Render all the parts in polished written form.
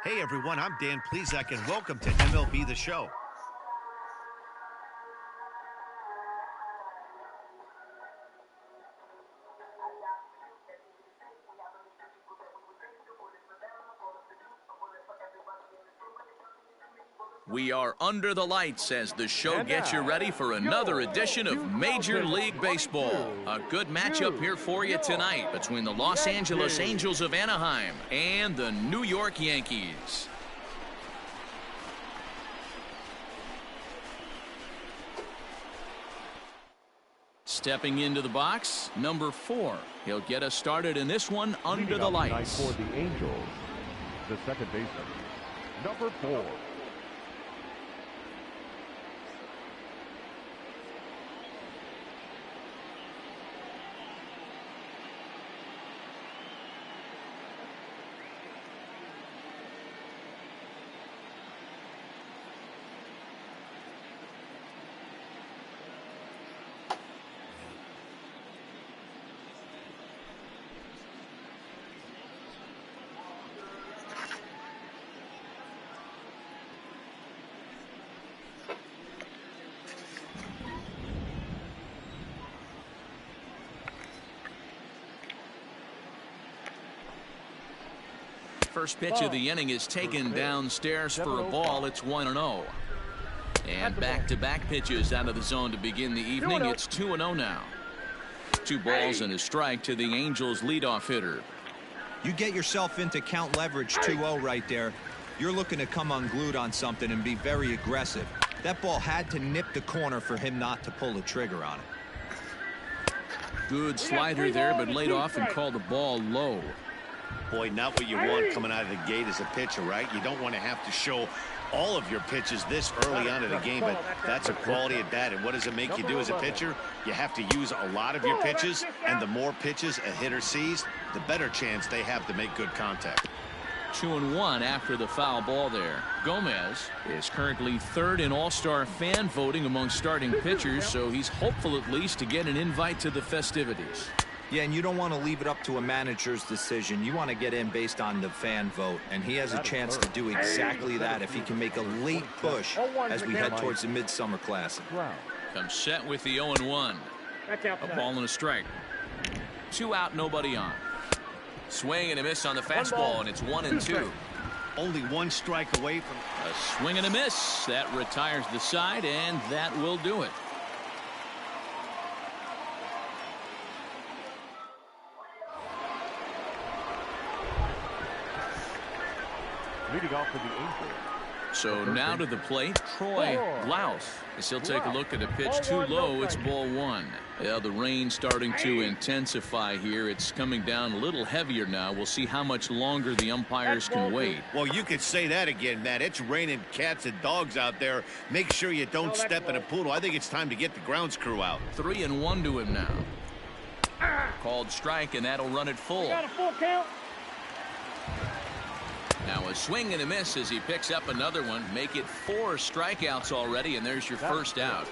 Hey everyone, I'm Dan Plesac and welcome to MLB The Show. We are under the lights as the show gets you ready for another edition of Major League Baseball. A good matchup here for you tonight between the Los Angeles Angels of Anaheim and the New York Yankees. Stepping into the box, number 4. He'll get us started in this one under the lights. For the Angels, the second baseman, number 4. First pitch of the inning is taken downstairs for a ball. It's 1-0. And back-to-back pitches out of the zone to begin the evening. It's 2-0 now. 2 balls and a strike to the Angels leadoff hitter. You get yourself into count leverage 2-0 right there. You're looking to come unglued on something and be very aggressive. That ball had to nip the corner for him not to pull the trigger on it. Good slider there, but laid off and called the ball low. Boy, not what you want coming out of the gate as a pitcher, right? You don't want to have to show all of your pitches this early on in the game, but that's a quality at bat. And what does it make you do as a pitcher? You have to use a lot of your pitches, and the more pitches a hitter sees, the better chance they have to make good contact. 2-1 after the foul ball there. Gomez is currently 3rd in All-Star fan voting among starting pitchers, so he's hopeful at least to get an invite to the festivities. Yeah, and you don't want to leave it up to a manager's decision. You want to get in based on the fan vote, and he has a chance to do exactly that if he can make a late push as we head towards the Midsummer Classic. Comes set with the 0-1. A ball and a strike. 2 out, nobody on. Swing and a miss on the fastball, and it's 1-2. Only 1 strike away from a swing and a miss. That retires the side, and that will do it. Leading off for the Angels. So now to the plate, Troy Glaus. As he'll take a look at a pitch too low, it's ball 1. Yeah, the rain starting to intensify here. It's coming down a little heavier now. We'll see how much longer the umpires can wait. Well, you could say that again, Matt. It's raining cats and dogs out there. Make sure you don't step in a poodle. I think it's time to get the grounds crew out. 3-1 to him now. Called strike, and that'll run it full. Got a full count. Now a swing and a miss as he picks up another one. Make it 4 strikeouts already, and there's your first out.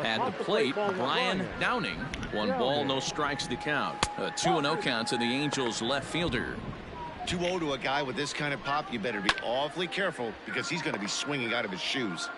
At the plate, Brian Downing. 1 ball, no strikes to count. A 2-0 count to the Angels left fielder. 2-0 to a guy with this kind of pop, you better be awfully careful because he's going to be swinging out of his shoes.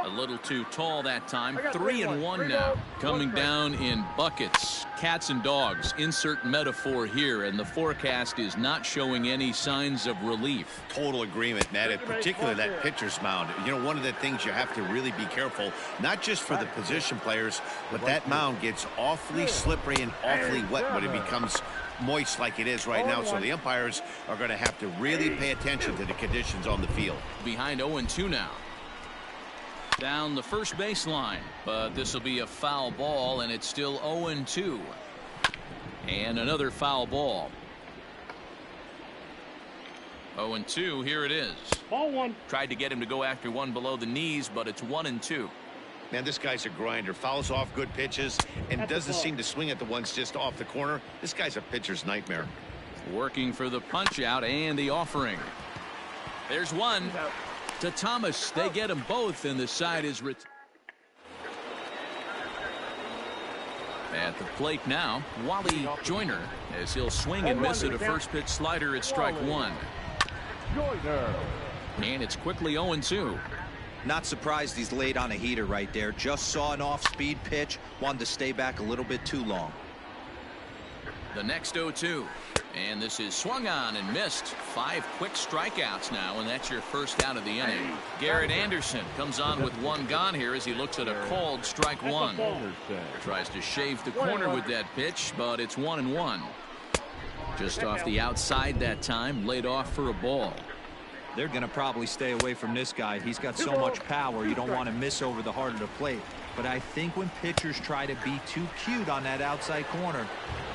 A little too tall that time. 3-1 now. Coming down in buckets. Cats and dogs. Insert metaphor here, and the forecast is not showing any signs of relief. Total agreement, Matt. In particular, that pitcher's mound. You know, one of the things you have to really be careful, not just for the position players, but that mound gets awfully slippery and awfully wet when it becomes moist like it is right now. So the umpires are going to have to really pay attention to the conditions on the field. Behind 0-2 now. Down the first baseline, but this will be a foul ball, and it's still 0-2. And another foul ball. 0-2, here it is. Ball 1. Tried to get him to go after one below the knees, but it's 1-2. Man, this guy's a grinder. Fouls off good pitches and doesn't seem to swing at the ones just off the corner. This guy's a pitcher's nightmare. Working for the punch out and the offering. There's one. To Thomas. They get them both, and the side is At the plate now, Wally Joyner, as he'll swing and miss at a first pitch slider at strike one. And it's quickly 0-2. Not surprised he's laid on a heater right there. Just saw an off-speed pitch, wanted to stay back a little bit too long. The next 0-2. And this is swung on and missed. 5 quick strikeouts now, and that's your first out of the inning. Garrett Anderson comes on with 1 gone here as he looks at a called strike one. Tries to shave the corner with that pitch, but it's 1-1. Just off the outside that time, laid off for a ball. They're going to probably stay away from this guy. He's got so much power, you don't want to miss over the heart of the plate. But I think when pitchers try to be too cute on that outside corner,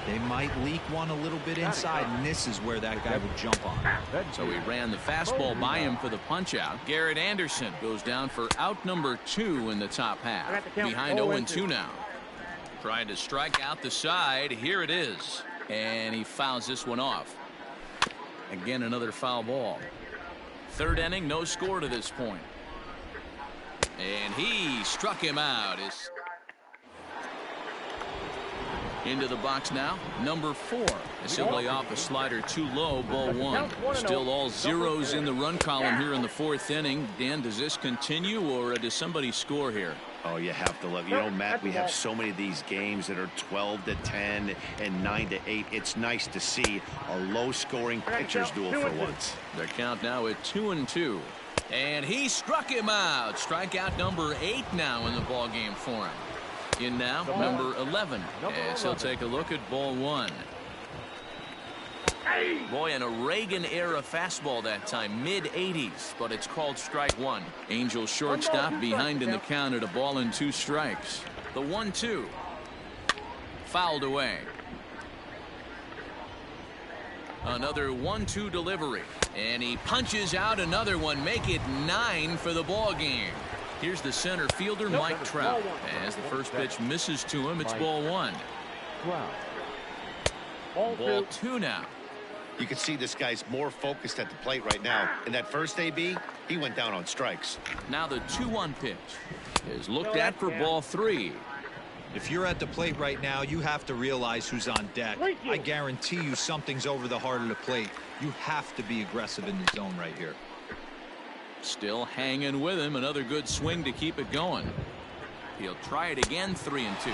they might leak one a little bit inside, and this is where that guy would jump on. So he ran the fastball by him for the punch out. Garrett Anderson goes down for out number 2 in the top half. Behind 0-2 now. Trying to strike out the side. Here it is. And he fouls this one off. Again, another foul ball. 3rd inning, no score to this point. And he struck him out. Into the box now, number 4. As he'll lay off a slider too low, ball 1. Still all zeros in the run column here in the 4th inning. Dan, does this continue, or does somebody score here? Oh, you have to love. You know, Matt, we have so many of these games that are 12-10 and 9-8. It's nice to see a low-scoring pitcher's duel for once. The count now at 2-2. And he struck him out. Strikeout number 8 now in the ball game for him. In now, number 11, as he'll take a look at ball 1. Boy, in a Reagan-era fastball that time, mid-80s, but it's called strike 1. Angel shortstop behind in the count at a ball and 2 strikes. The 1-2. Fouled away. Another 1-2 delivery. And he punches out another one. Make it 9 for the ball game. Here's the center fielder, Mike Trout. As the first pitch misses to him, it's ball 1. Ball 2 now. You can see this guy's more focused at the plate right now. In that first AB, he went down on strikes. Now the 2-1 pitch is looked at for ball 3. If you're at the plate right now, you have to realize who's on deck. I guarantee you something's over the heart of the plate. You have to be aggressive in the zone right here. Still hanging with him. Another good swing to keep it going. He'll try it again, 3-2.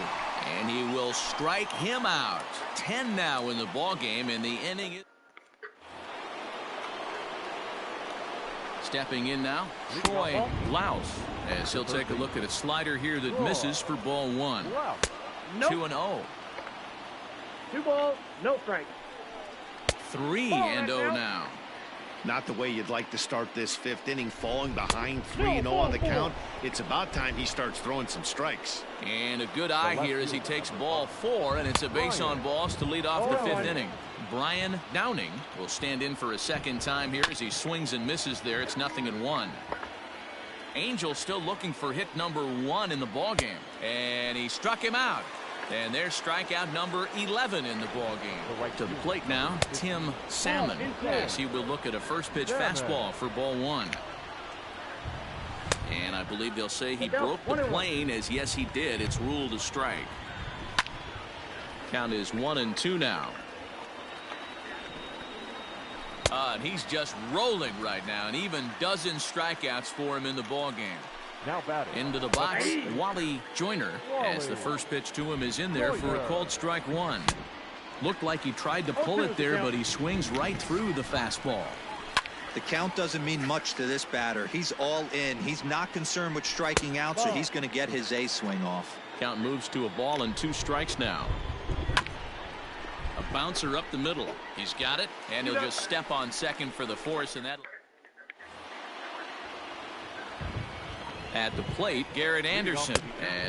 And he will strike him out. 10 now in the ball game, and the inning. Stepping in now, Troy Laus, as he'll take a look at a slider here that misses for ball 1. 2-0. 2 balls, no strikes. 3-0 now. Not the way you'd like to start this 5th inning, falling behind 3-0 on the count. It's about time he starts throwing some strikes. And a good eye here as he takes ball 4, and it's a base on balls to lead off the 5th inning. Brian Downing will stand in for a second time here as he swings and misses there. It's 0-1. Angel still looking for hit number 1 in the ball game, and he struck him out. And there's strikeout number 11 in the ball game. To the plate now, Tim Salmon, as he will look at a first pitch fastball for ball 1. And I believe they'll say he broke the plane, as yes he did. It's ruled a strike. Count is 1-2 now. And he's just rolling right now, and even dozen strikeouts for him in the ball game. Now batting. Into the box, Wally Joyner, as the first pitch to him is in there for a called strike 1. Looked like he tried to pull it there, but he swings right through the fastball. The count doesn't mean much to this batter. He's all in. He's not concerned with striking out, so he's going to get his A swing off. Count moves to a ball and 2 strikes now. A bouncer up the middle. He's got it, and he'll just step on second for the force, and that. At the plate, Garrett Anderson,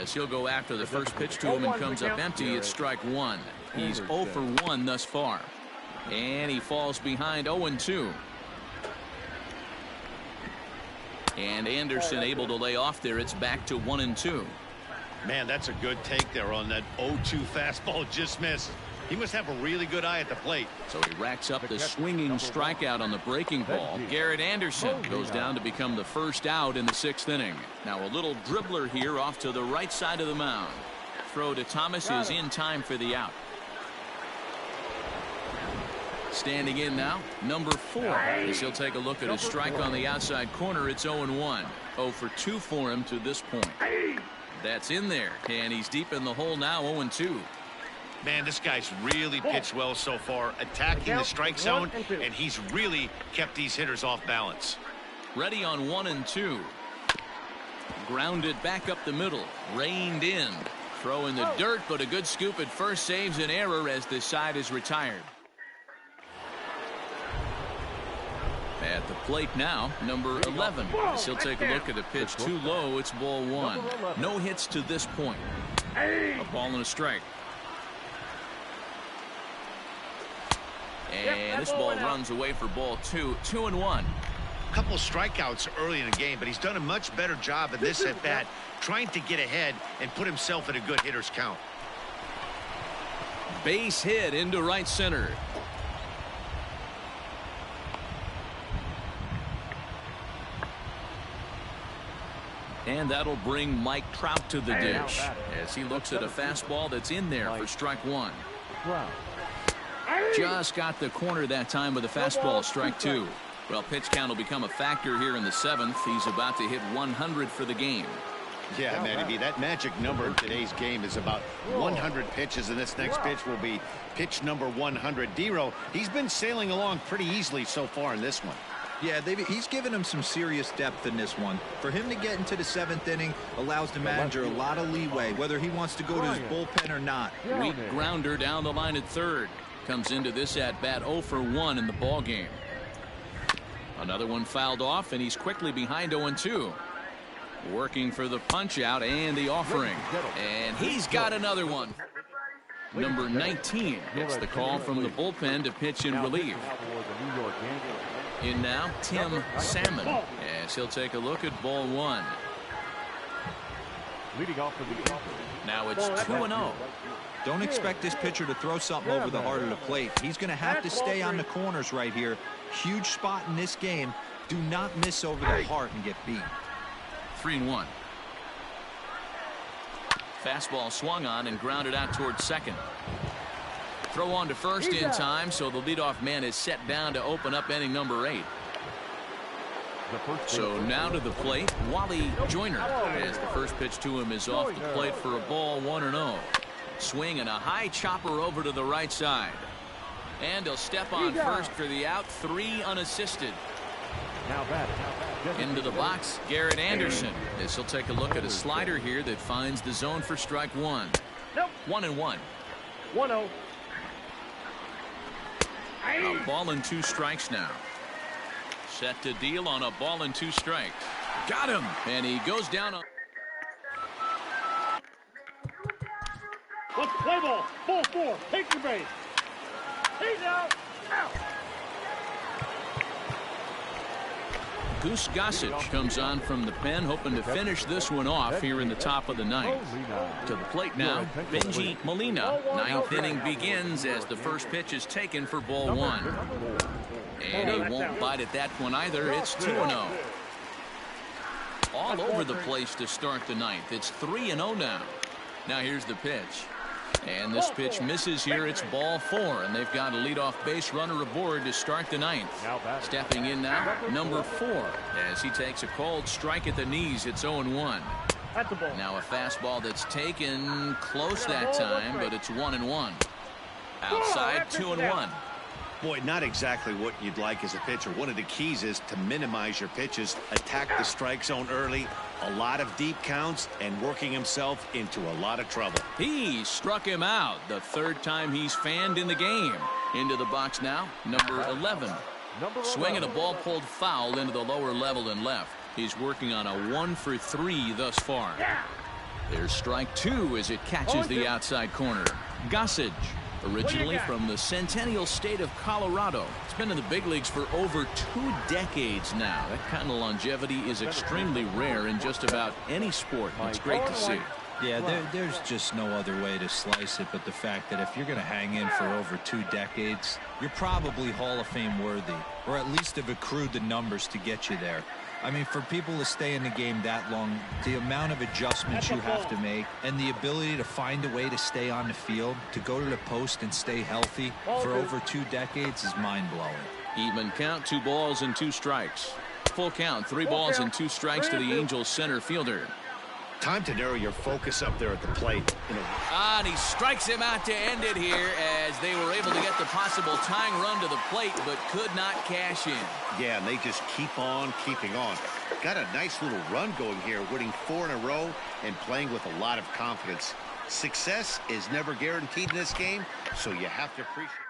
as he'll go after the first pitch to him and comes up empty. It's strike 1. He's 0 for 1 thus far. And he falls behind 0-2. And Anderson able to lay off there. It's back to 1-2. Man, that's a good take there on that 0-2 fastball. Just missed. He must have a really good eye at the plate. So he racks up the swinging strikeout on the breaking ball. Garrett Anderson goes down to become the first out in the 6th inning. Now a little dribbler here off to the right side of the mound. throw to Thomas is in time for the out. Standing in now, number 4. As he'll take a look at a strike on the outside corner. It's 0-1. 0 for 2 for him to this point. That's in there, and he's deep in the hole now, 0-2. Man, this guy's really pitched well so far, attacking the strike zone, and he's really kept these hitters off balance. Ready on 1-2. Grounded back up the middle, reined in. Throw in the dirt, but a good scoop at first saves an error as the side is retired. At the plate now, number 11. As he'll take a look at a pitch too low, it's ball 1. No hits to this point. A ball and a strike. And this ball runs away for ball 2. 2-1. Couple strikeouts early in the game, but he's done a much better job in this at bat, trying to get ahead and put himself in a good hitter's count. Base hit into right center. And that'll bring Mike Trout to the dish as he looks at a fastball that's in there for strike 1. Just got the corner that time with a fastball, strike 2. Well, pitch count will become a factor here in the 7th. He's about to hit 100 for the game. Yeah, Matty B, that magic number in today's game is about 100 pitches, and this next pitch will be pitch number 100. Dero, he's been sailing along pretty easily so far in this one. Yeah, he's given him some serious depth in this one. For him to get into the 7th inning allows the manager a lot of leeway, whether he wants to go to his bullpen or not. Weak grounder down the line at third. Comes into this at bat 0 for 1 in the ball game. Another one fouled off, and he's quickly behind 0-2. Working for the punch out and the offering. And he's got another one. Number 19 gets the call from the bullpen to pitch in relief. In now, Tim Salmon, as he'll take a look at ball 1. Leading off for the Now it's 2-0. Don't expect this pitcher to throw something over the heart of the plate. He's going to have to stay on the corners right here. Huge spot in this game. Do not miss over the heart and get beat. 3-1. Fastball swung on and grounded out towards second. Throw on to first in time, so the leadoff man is set down to open up inning number 8. So now to the plate, Wally Joyner, as the first pitch to him is off the plate for a ball, 1-0. Swing and a high chopper over to the right side. And he'll step on first for the out, 3 unassisted. Into the box, Garrett Anderson, as he'll take a look at a slider here that finds the zone for strike 1. 1-1. 1-0. A ball and 2 strikes now. Set to deal on a ball and 2 strikes. Got him, and he goes down. Let's play ball. Ball 4. Take your base. He's out. Out. Goose Gossage comes on from the pen, hoping to finish this one off here in the top of the 9th. To the plate now, Benji Molina. 9th inning begins as the first pitch is taken for ball 1. And he won't bite at that one either. It's 2-0. All over the place to start the 9th. It's 3-0 now. Now here's the pitch. And this pitch misses here. It's ball 4, and they've got a leadoff base runner aboard to start the 9th. Stepping in now, number 4, as he takes a cold strike at the knees. It's 0-1. Now a fastball that's taken close that time, but it's 1-1. Outside, 2-1. Boy, not exactly what you'd like as a pitcher. One of the keys is to minimize your pitches, attack the strike zone early, a lot of deep counts, and working himself into a lot of trouble. He struck him out the 3rd time he's fanned in the game. Into the box now, number 11. Swinging a ball pulled foul into the lower level and left. He's working on a 1 for 3 thus far. There's strike 2 as it catches the outside corner. Gossage, originally from the Centennial State of Colorado. It's been in the big leagues for over 2 decades now. That kind of longevity is extremely rare in just about any sport. It's great to see. Yeah, there's just no other way to slice it but the fact that if you're going to hang in for over 2 decades, you're probably Hall of Fame worthy, or at least have accrued the numbers to get you there. I mean, for people to stay in the game that long, the amount of adjustments you have to make and the ability to find a way to stay on the field, to go to the post and stay healthy for over 2 decades is mind-blowing. Even count, 2 balls and 2 strikes. Full count, 3 balls and 2 strikes to the Angels center fielder. Time to narrow your focus up there at the plate. And he strikes him out to end it here as they were able to get the possible tying run to the plate but could not cash in. Yeah, and they just keep on keeping on. Got a nice little run going here, winning 4 in a row and playing with a lot of confidence. Success is never guaranteed in this game, so you have to appreciate it.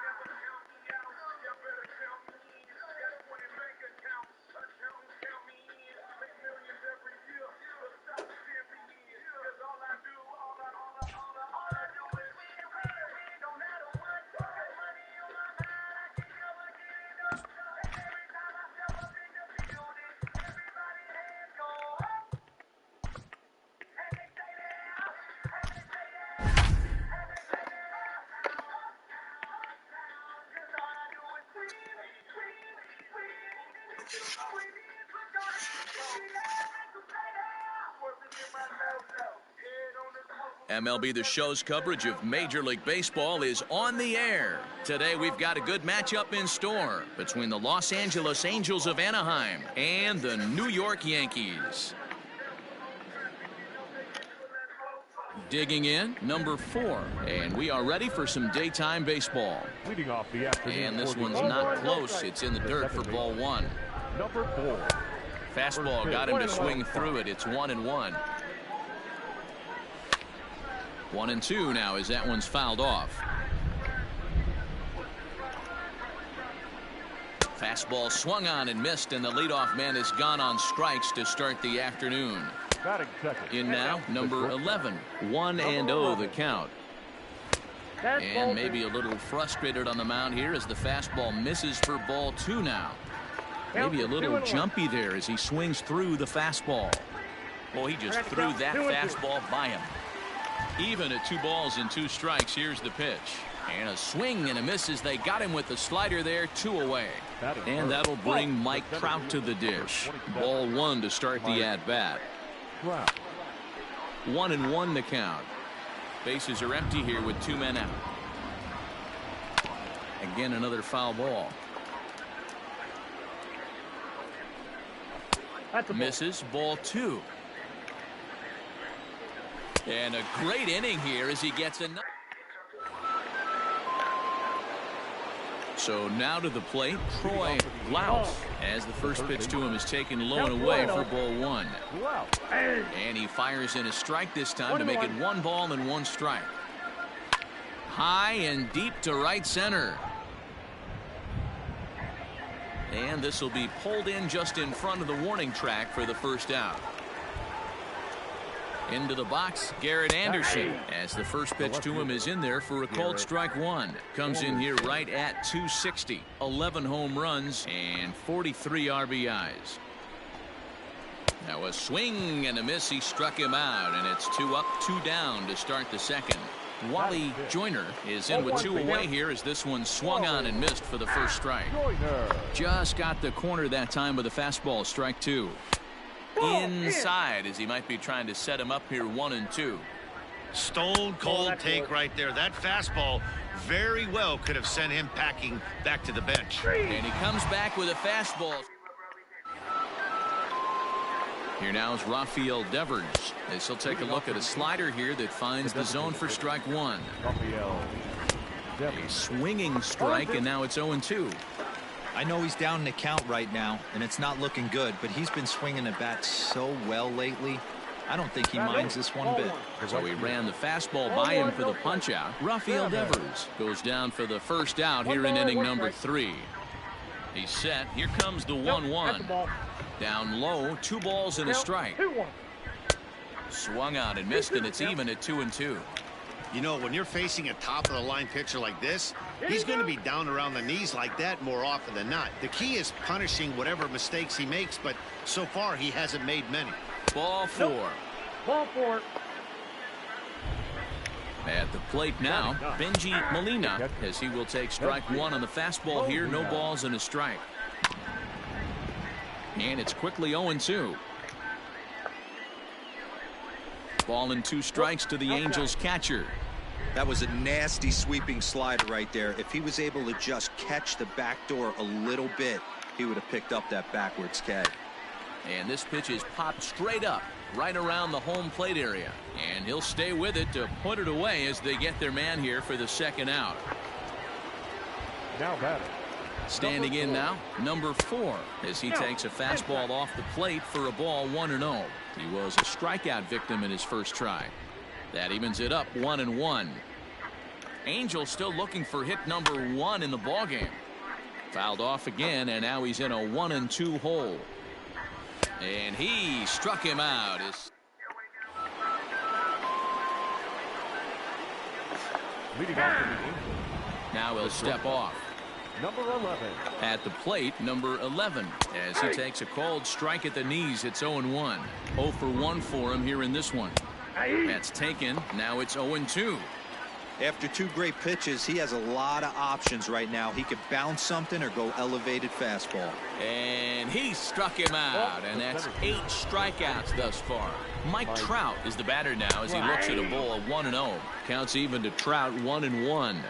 MLB The Show's coverage of Major League Baseball is on the air. Today we've got a good matchup in store between the Los Angeles Angels of Anaheim and the New York Yankees. Digging in, number 4, and we are ready for some daytime baseball. Leading off the afternoon. And this one's not close. It's in the dirt for ball 1. Number 4. Fastball got him to swing through it. It's 1-1. 1-2 now as that one's fouled off. Fastball swung on and missed, and the leadoff man has gone on strikes to start the afternoon. In now, number 11. 1-0 the count. And maybe a little frustrated on the mound here as the fastball misses for ball 2 now. Maybe a little jumpy there as he swings through the fastball. Well, he just threw that fastball by him. Even at 2 balls and 2 strikes, here's the pitch. And a swing and a miss as they got him with the slider there, 2 away. And that'll bring Mike Trout to the dish. Ball 1 to start the at-bat. 1-1 the count. Bases are empty here with 2 men out. Again, another foul ball. Misses, ball 2. And a great inning here as he gets another. So now to the plate, Troy Glaus, as the first pitch to him is taken low and away for ball 1. And he fires in a strike this time to make it 1 ball and 1 strike. High and deep to right center. And this will be pulled in just in front of the warning track for the first out. Into the box, Garrett Anderson, as the first pitch to him is in there for a called strike 1. Comes in here right at 260, 11 home runs and 43 RBIs. Now a swing and a miss. He struck him out, and it's 2 up, 2 down to start the second. Wally Joyner is in with 2 away here as this one swung on and missed for the first strike. Just got the corner that time with a fastball, strike 2. Inside as he might be trying to set him up here, 1-2. Stone cold take right there. That fastball very well could have sent him packing back to the bench. And he comes back with a fastball. Here now is Rafael Devers as he'll take a look at a slider here that finds the zone for strike 1. A swinging strike, and now it's 0-2. I know he's down in the count right now, and it's not looking good, but he's been swinging the bat so well lately. I don't think he minds this one bit. So he ran the fastball by him for the punch out. Rafael Devers goes down for the first out here in inning number 3. He's set. Here comes the 1-1. Down low, 2 balls and a strike. Swung on and missed, and it's even at 2-2. You know, when you're facing a top-of-the-line pitcher like this, he's going to be down around the knees like that more often than not. The key is punishing whatever mistakes he makes, but so far he hasn't made many. Ball 4. Ball 4. At the plate now, Benji Molina, as he will take strike one on the fastball here. No balls and a strike. And it's quickly 0-2. Ball and 2 strikes to the Angels catcher. That was a nasty sweeping slider right there. If he was able to just catch the back door a little bit, he would have picked up that backwards K. And this pitch is popped straight up, right around the home plate area. And he'll stay with it to put it away as they get their man here for the second out. Now batting. Standing in now, number 4, as he takes a fastball off the plate for a ball 1-0. He was a strikeout victim in his first try. That evens it up 1-1. Angel still looking for hit number 1 in the ballgame. Fouled off again, and now he's in a 1-2 hole. And he struck him out. Leading off from the Angels. Now he'll step off. Number 11. At the plate, number 11, as he takes a called strike at the knees. It's 0-1. 0 for 1 for him here in this one. That's taken. Now it's 0-2. After 2 great pitches, he has a lot of options right now. He could bounce something or go elevated fastball. And he struck him out, and that's 8 strikeouts thus far. Mike Trout is the batter now as he looks at a ball of 1-0. Counts even to Trout 1-1.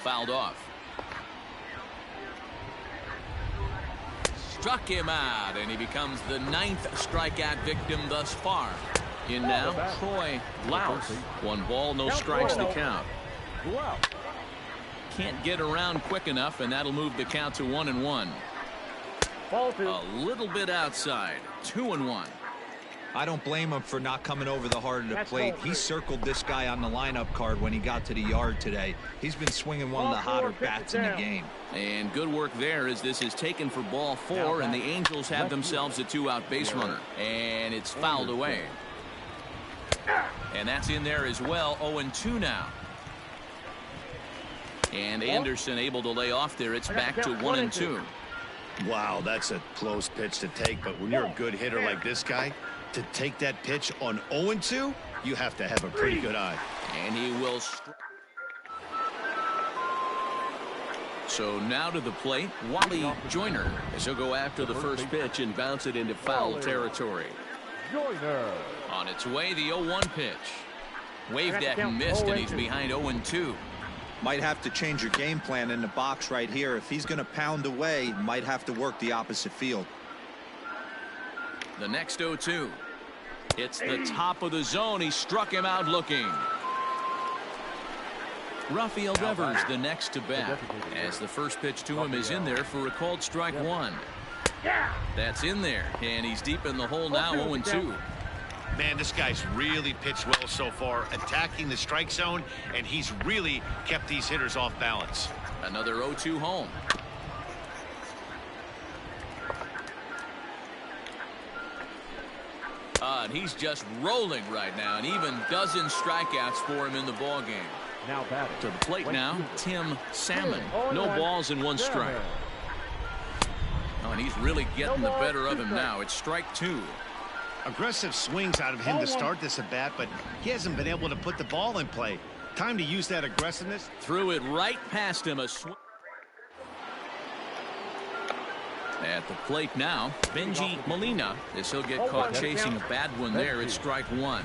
Fouled off. Struck him out, and he becomes the 9th strikeout victim thus far. In now, Troy Glaus. 1 ball, no strikes to count. Can't get around quick enough, and that'll move the count to 1-1. A little bit outside. 2-1. I don't blame him for not coming over the heart of the plate. He circled this guy on the lineup card when he got to the yard today. He's been swinging one of the hotter bats in the game. And good work there as this is taken for ball 4, and the Angels have themselves a 2-out base runner. And it's fouled away. And that's in there as well. 0-2 now. And Anderson able to lay off there. It's back to 1-2. Wow, that's a close pitch to take, but when you're a good hitter like this guy, to take that pitch on 0-2, you have to have a pretty good eye. And he will. So now to the plate, Wally Joyner, as he'll go after the first pitch and bounce it into foul territory. Joyner. On its way, the 0-1 pitch. Waved at and missed, and he's behind 0-2. Might have to change your game plan in the box right here. If he's going to pound away, might have to work the opposite field. The next 0-2. It's the top of the zone. He struck him out looking. Rafael Devers the next to bat, as the first pitch to him is in there for a called strike 1. That's in there, and he's deep in the hole now. 0-2. Man, this guy's really pitched well so far, attacking the strike zone, and he's really kept these hitters off balance. Another 0-2 home. And he's just rolling right now, and even dozen strikeouts for him in the ball game. Now batting. To the plate now, Tim Salmon. No balls and 1 strike. Oh, and he's really getting the better of him now. It's strike 2. Aggressive swings out of him to start this at bat, but he hasn't been able to put the ball in play. Time to use that aggressiveness. Threw it right past him. At the plate now, Benji Molina, as he'll get caught chasing a bad one there. It's strike 1.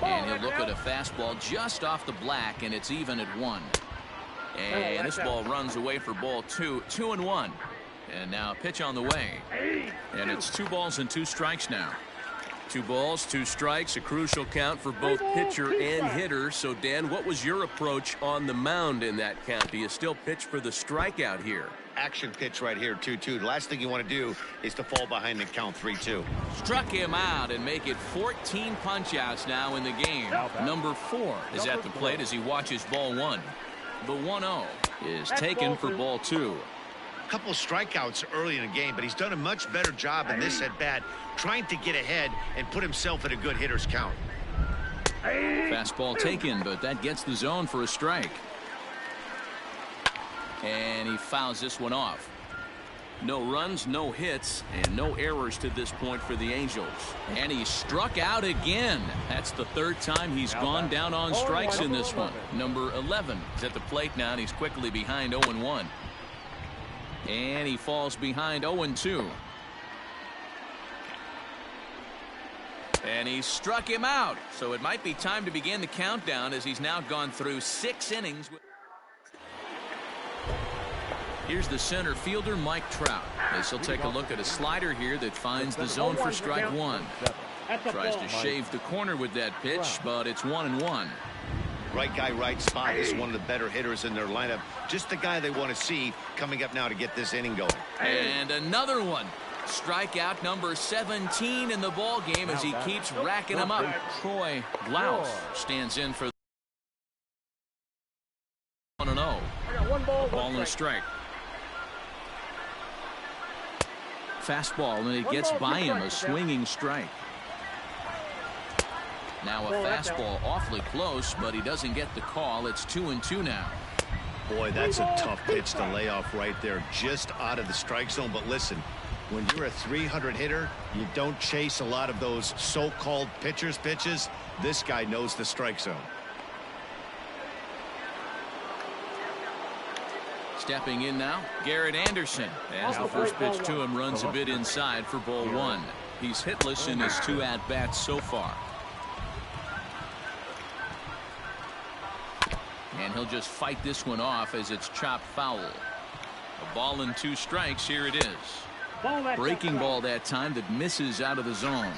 And he'll look at a fastball just off the black, and it's even at 1. And this ball runs away for ball 2. 2-1. And now a pitch on the way. And it's 2 balls and 2 strikes now. 2 balls, 2 strikes, a crucial count for both pitcher and hitter. So, Dan, what was your approach on the mound in that count? Do you still pitch for the strikeout here? Action pitch right here, 2-2. The last thing you want to do is to fall behind the count 3-2. Struck him out and make it 14 punch-outs now in the game. Number 4 is at the plate as he watches ball 1. The 1-0 is taken for ball 2. Couple strikeouts early in the game, but he's done a much better job in this at bat, trying to get ahead and put himself at a good hitter's count. Fastball taken, but that gets the zone for a strike. And he fouls this one off. No runs, no hits, and no errors to this point for the Angels. And he struck out again. That's the third time he's gone down on strikes in this one. Number 11 is at the plate now, and he's quickly behind 0-1. And he falls behind 0-2. And he struck him out. So it might be time to begin the countdown as he's now gone through 6 innings. Here's the center fielder, Mike Trout, as he'll take a look at a slider here that finds the zone for strike one. Tries to shave the corner with that pitch, but it's 1-1. Right guy, right spot. Is one of the better hitters in their lineup. Just the guy they want to see coming up now to get this inning going. And another one. Strikeout number 17 in the ball game as he keeps racking them up. Troy Glaus stands in for 1-0. Ball and a strike. Fastball, and it gets by him, a swinging strike. Now a fastball awfully close, but he doesn't get the call. It's 2-2 now. Boy, that's a tough pitch to lay off right there, just out of the strike zone. But listen, when you're a 300 hitter, you don't chase a lot of those so-called pitchers' pitches. This guy knows the strike zone. Stepping in now, Garrett Anderson, as the first pitch to him runs a bit inside for ball one. He's hitless in his 2 at-bats so far. And he'll just fight this one off as it's chopped foul. A ball and 2 strikes. Here it is. Breaking ball that time that misses out of the zone.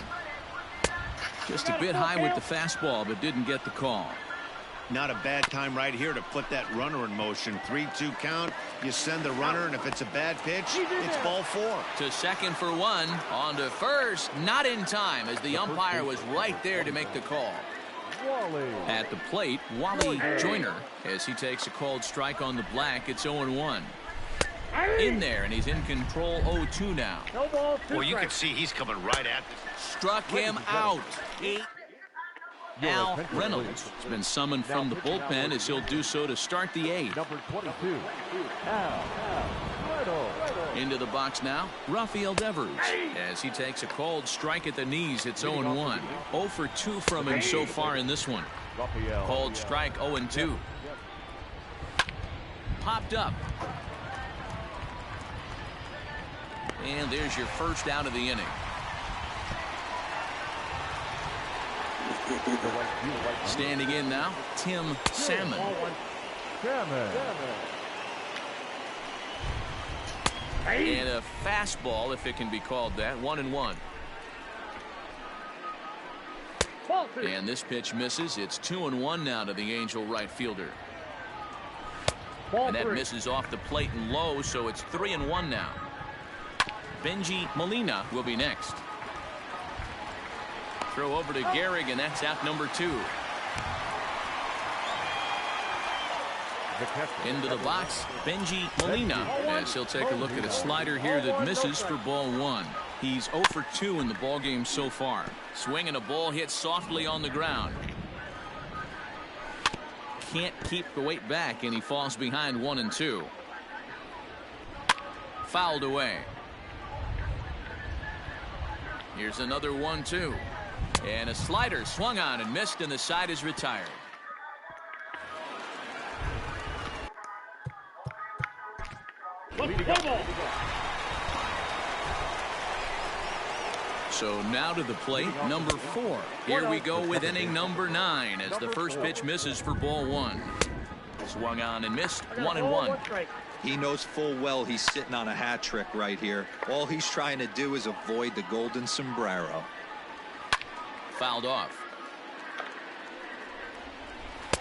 Just a bit high with the fastball, but didn't get the call. Not a bad time right here to put that runner in motion. 3-2 count. You send the runner, and if it's a bad pitch, it's ball 4. To second for 1. On to first. Not in time as the umpire was right there to make the call. At the plate, Wally Joyner as he takes a called strike on the black. It's 0-1. In there, and he's in control. 0-2 now. Well, you can see he's coming right at this. Struck him out. Al Reynolds has been summoned from the bullpen as he'll do so to start the 8th. Number 22, Al Reynolds. Into the box now, Rafael Devers as he takes a called strike at the knees. It's 0-1. 0 for 2 from him so far in this one. Called strike 0-2. Popped up. And there's your first out of the inning. Standing in now, Tim Salmon. And a fastball, if it can be called that. 1-1. And this pitch misses. It's 2-1 now to the Angel right fielder. And that misses off the plate and low, so it's 3-1 now. Benji Molina will be next. Throw over to Gehrig, and that's out number 2. Into the box, Benji Molina, as he'll take a look at a slider here that misses for ball 1. He's 0 for 2 in the ball game so far. Swinging a ball hit softly on the ground. Can't keep the weight back, and he falls behind 1-2. Fouled away. Here's another 1-2. And a slider swung on and missed, and the side is retired. So now to the plate, number 4. Here we go with inning number 9 as the first pitch misses for ball 1. Swung on and missed. 1-1. He knows full well he's sitting on a hat trick right here. All he's trying to do is avoid the golden sombrero. Fouled off.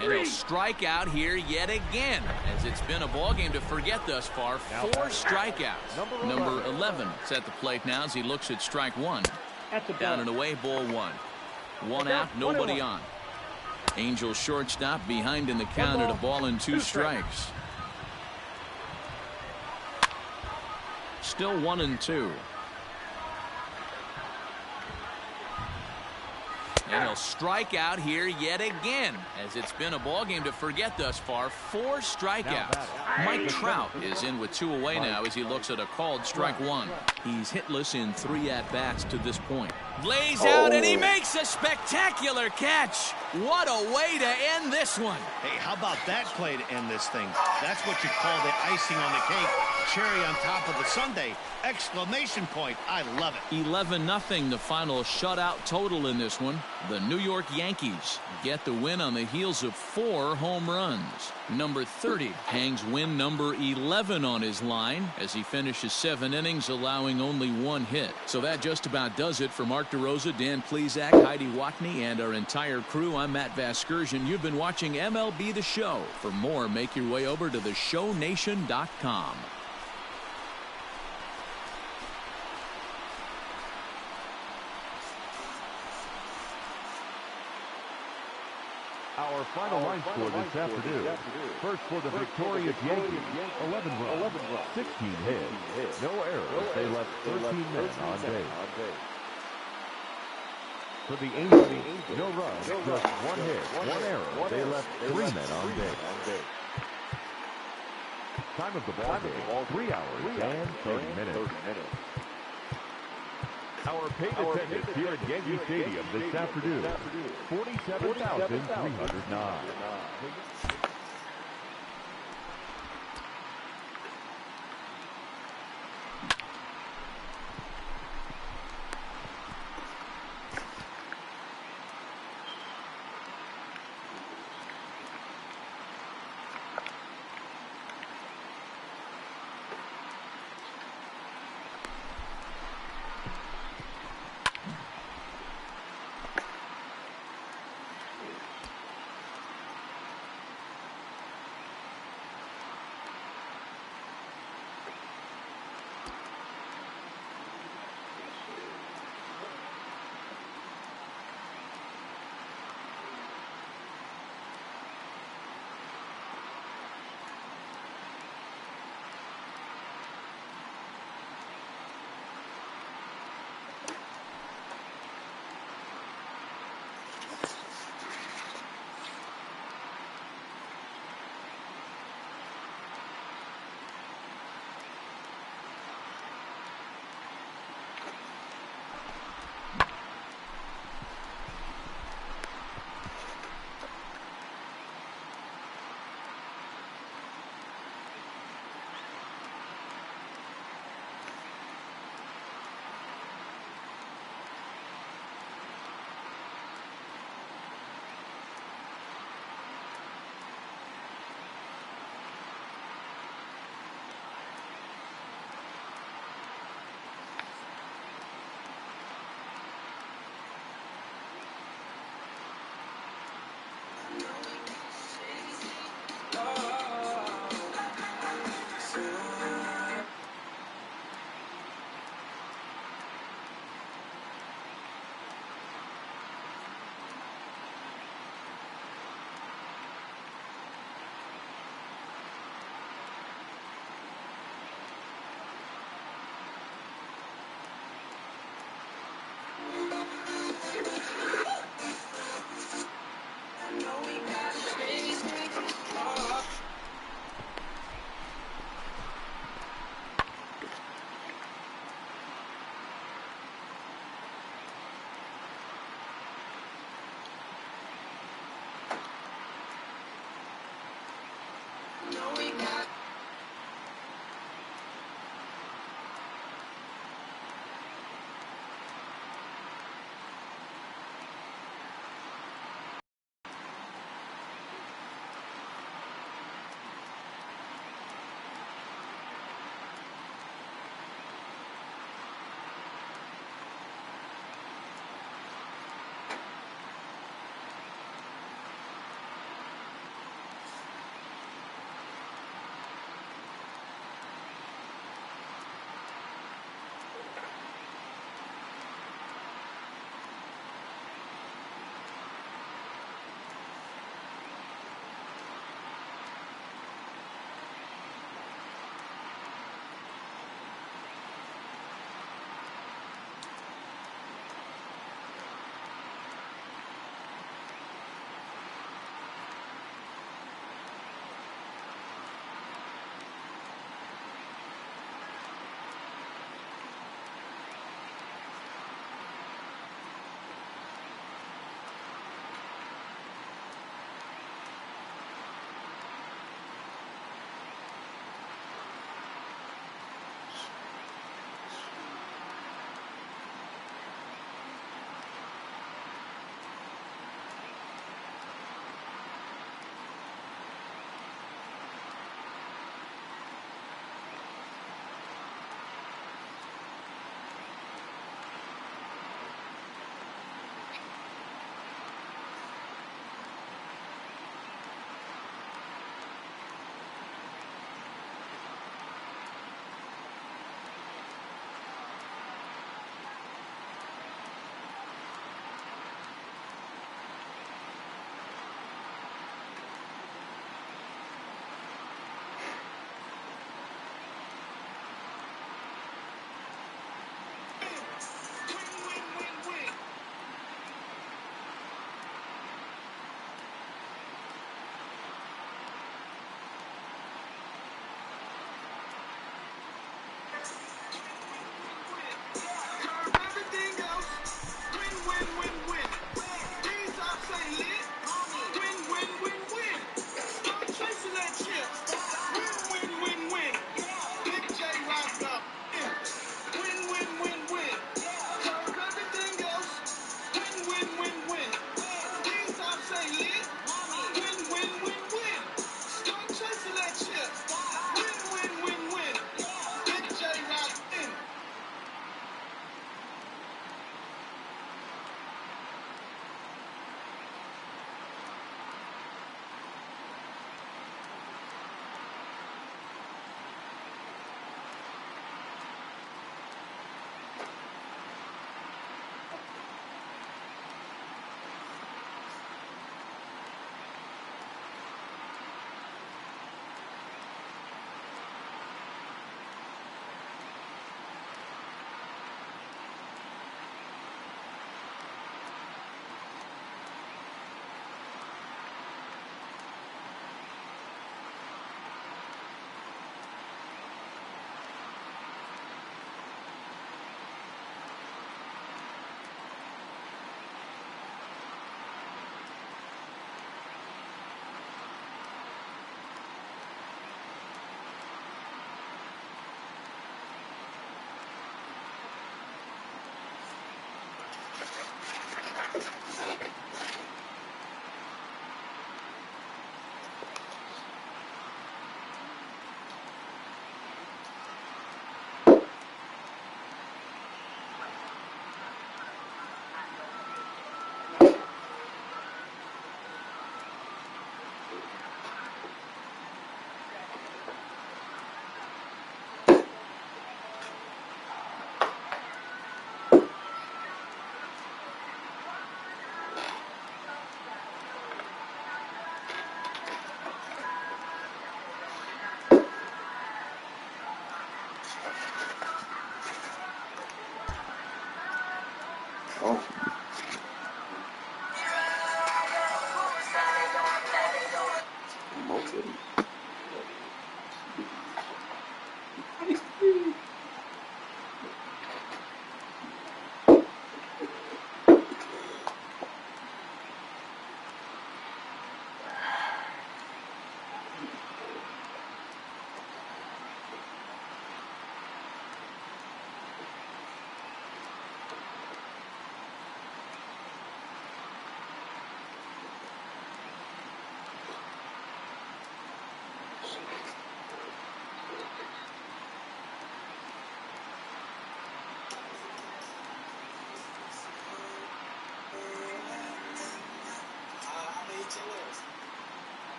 And he'll strike out here yet again, as it's been a ball game to forget thus far. 4 strikeouts. Number 11 is at the plate now as he looks at strike 1. Down and away, ball 1. 1 out, nobody on. Angel shortstop behind in the count at a ball and 2 strikes. Still 1-2. And he'll strike out here yet again, as it's been a ball game to forget thus far. 4 strikeouts. Mike Trout is in with 2 away now as he looks at a called strike 1. He's hitless in 3 at-bats to this point. Lays out and he makes a spectacular catch. What a way to end this one. Hey, how about that play to end this thing? That's what you call the icing on the cake. Cherry on top of the sundae. Exclamation point. I love it. 11-0 the final shutout total in this one. The New York Yankees get the win on the heels of 4 home runs. Number 30 hangs win number 11 on his line as he finishes 7 innings, allowing only 1 hit. So that just about does it for Mark DeRosa, Dan Plesac, Heidi Watney, and our entire crew. I'm Matt Vasgersian. You've been watching MLB The Show. For more, make your way over to theshownation.com. Our final line score this afternoon. First for the victorious Yankees, 11 runs, 16 hits, no errors. They left 13 men on base. For the Angels, no runs, just 1 hit, 1 error. They left 3 men on base. Time of the ball game, 3 hours and 30 minutes. Our paid attendance here at Yankee Stadium this afternoon, 47,309.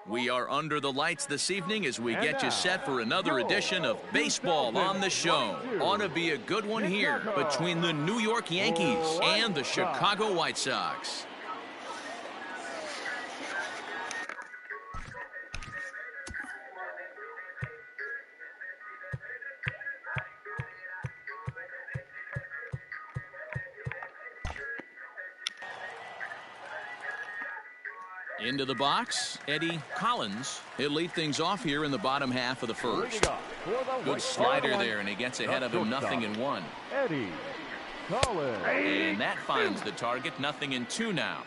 We are under the lights this evening as we get you set for another edition of Baseball on the Show. Ought to be a good one here between the New York Yankees and the Chicago White Sox. Into the box, Eddie Collins. He'll lead things off here in the bottom half of the first. Good slider there, and he gets ahead of him, 0-1. Eddie Collins. And that finds the target, 0-2 now.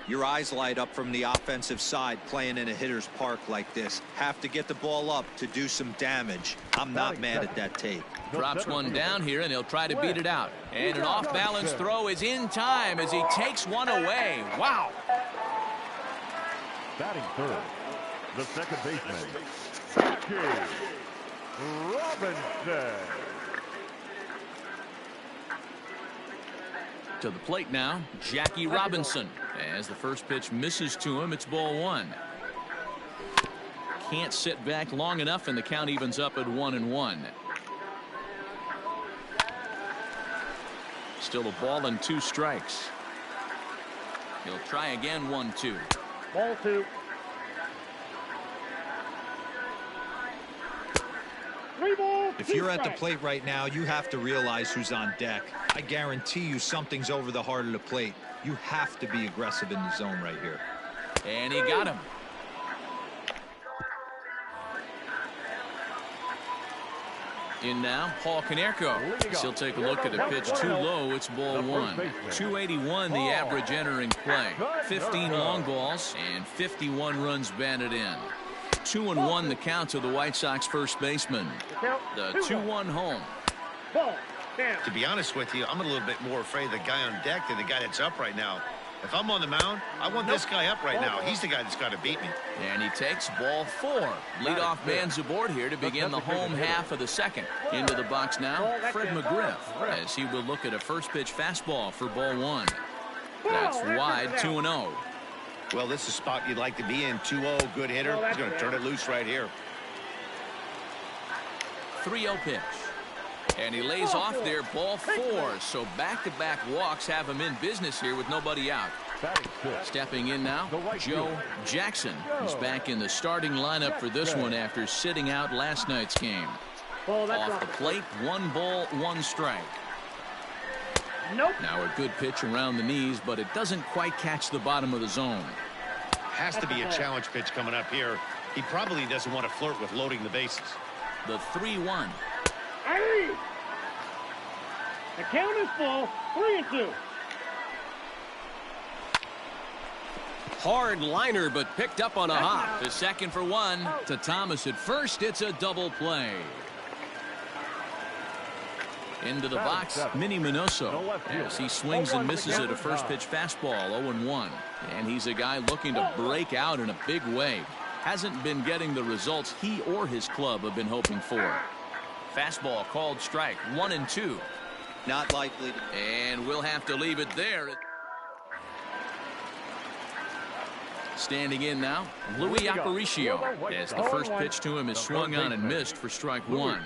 Your eyes light up from the offensive side playing in a hitter's park like this. Have to get the ball up to do some damage. I'm not mad at that tape. Drops one down here, and he'll try to beat it out. And an off-balance throw is in time as he takes one away. Wow. Batting third, the second baseman, Jackie Robinson. To the plate now, Jackie Robinson. As the first pitch misses to him, it's ball one. Can't sit back long enough, and the count evens up at 1-1. Still a ball and 2 strikes. He'll try again, 1-2. Ball 2. 3 balls. If you're at the plate right now, you have to realize who's on deck. I guarantee you something's over the heart of the plate. You have to be aggressive in the zone right here. And he got him. In now, Paul Konerko. He'll take a look at a pitch too low. It's ball 1. 281 the average entering play. 15 long balls and 51 runs batted in. 2-1 the count to the White Sox first baseman. The 2-1 home. To be honest with you, I'm a little bit more afraid of the guy on deck than the guy that's up right now. If I'm on the mound, I want this guy up right now. He's the guy that's got to beat me. And he takes ball 4. Leadoff man's aboard here to begin the home half of the second. Into the box now, Fred McGriff, as he will look at a first pitch fastball for ball 1. That's wide, 2-0. Well, this is a spot you'd like to be in. 2-0, good hitter. He's going to turn it loose right here. 3-0 pitch. And he lays off there, ball 4. So back-to-back walks have him in business here with nobody out. Stepping in now, Joe Jackson, who's back in the starting lineup for this one after sitting out last night's game. Off the plate, 1 ball, 1 strike. Now a good pitch around the knees, but it doesn't quite catch the bottom of the zone. Has to be a challenge pitch coming up here. He probably doesn't want to flirt with loading the bases. The 3-1. Hey! The count is full. 3-2. Hard liner, but picked up on a hop. To second for 1. To Thomas at first. It's a double play. Into the box, Minnie Minoso, as he swings and misses at a first pitch fastball, 0-1. And he's a guy looking to break out in a big way. Hasn't been getting the results he or his club have been hoping for. Fastball called strike. 1-2. Not likely. And we'll have to leave it there. Standing in now, Louis Aparicio, as the first pitch to him is swung on and missed for strike one.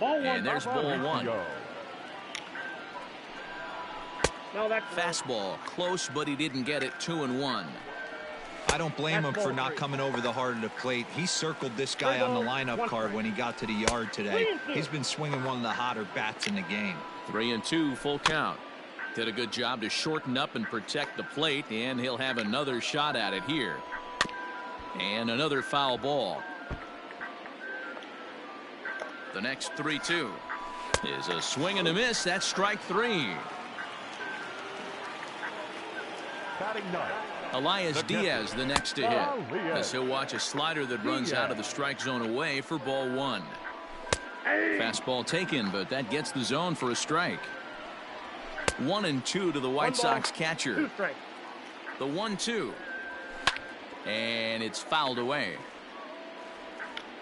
And there's ball one. Fastball close, but he didn't get it. 2-1. I don't blame him for not coming over the heart of the plate. He circled this guy on the lineup card when he got to the yard today. He's been swinging one of the hotter bats in the game. 3-2, full count. Did a good job to shorten up and protect the plate, and he'll have another shot at it here. And another foul ball. The next 3-2 is a swing and a miss. That's strike three. Batting ninth. Elias Diaz the next to hit, as he'll watch a slider that runs out of the strike zone away for ball one. Fastball taken, but that gets the zone for a strike. 1-2 to the White Sox catcher. The 1-2. And it's fouled away.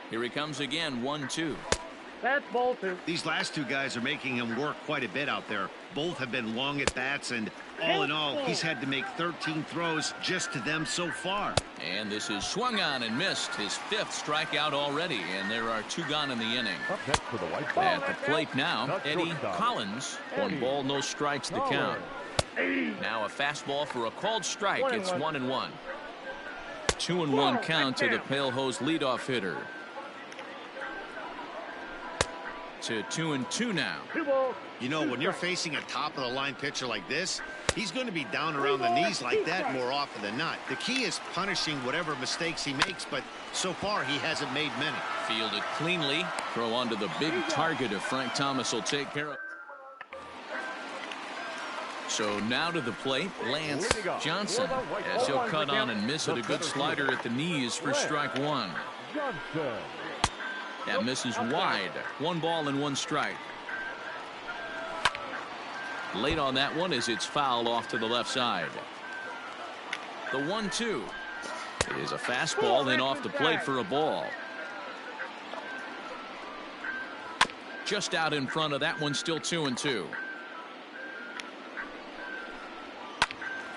Here he comes again. 1-2. That's ball two. These last two guys are making him work quite a bit out there. Both have been long at bats, and all in all, he's had to make 13 throws just to them so far. And this is swung on and missed. His fifth strikeout already, and there are two gone in the inning. Up next for the White Sox. At the plate now, Eddie Collins. 1 ball, no strikes to count. Now a fastball for a called strike. It's 1-1. 2-1 count to the Pale Hose leadoff hitter. To 2-2 now. You know, when you're facing a top-of-the-line pitcher like this, he's going to be down around the knees like that more often than not. The key is punishing whatever mistakes he makes, but so far he hasn't made many. Fielded cleanly. Throw onto the big target if Frank Thomas will take care of. So now to the plate, Lance Johnson, as he'll cut on and miss it. A good slider at the knees for strike one. Johnson. That misses wide. 1 ball and 1 strike. Late on that one as it's fouled off to the left side. The 1-2 is a fastball, then off the plate for a ball. Just out in front of that one, still 2-2.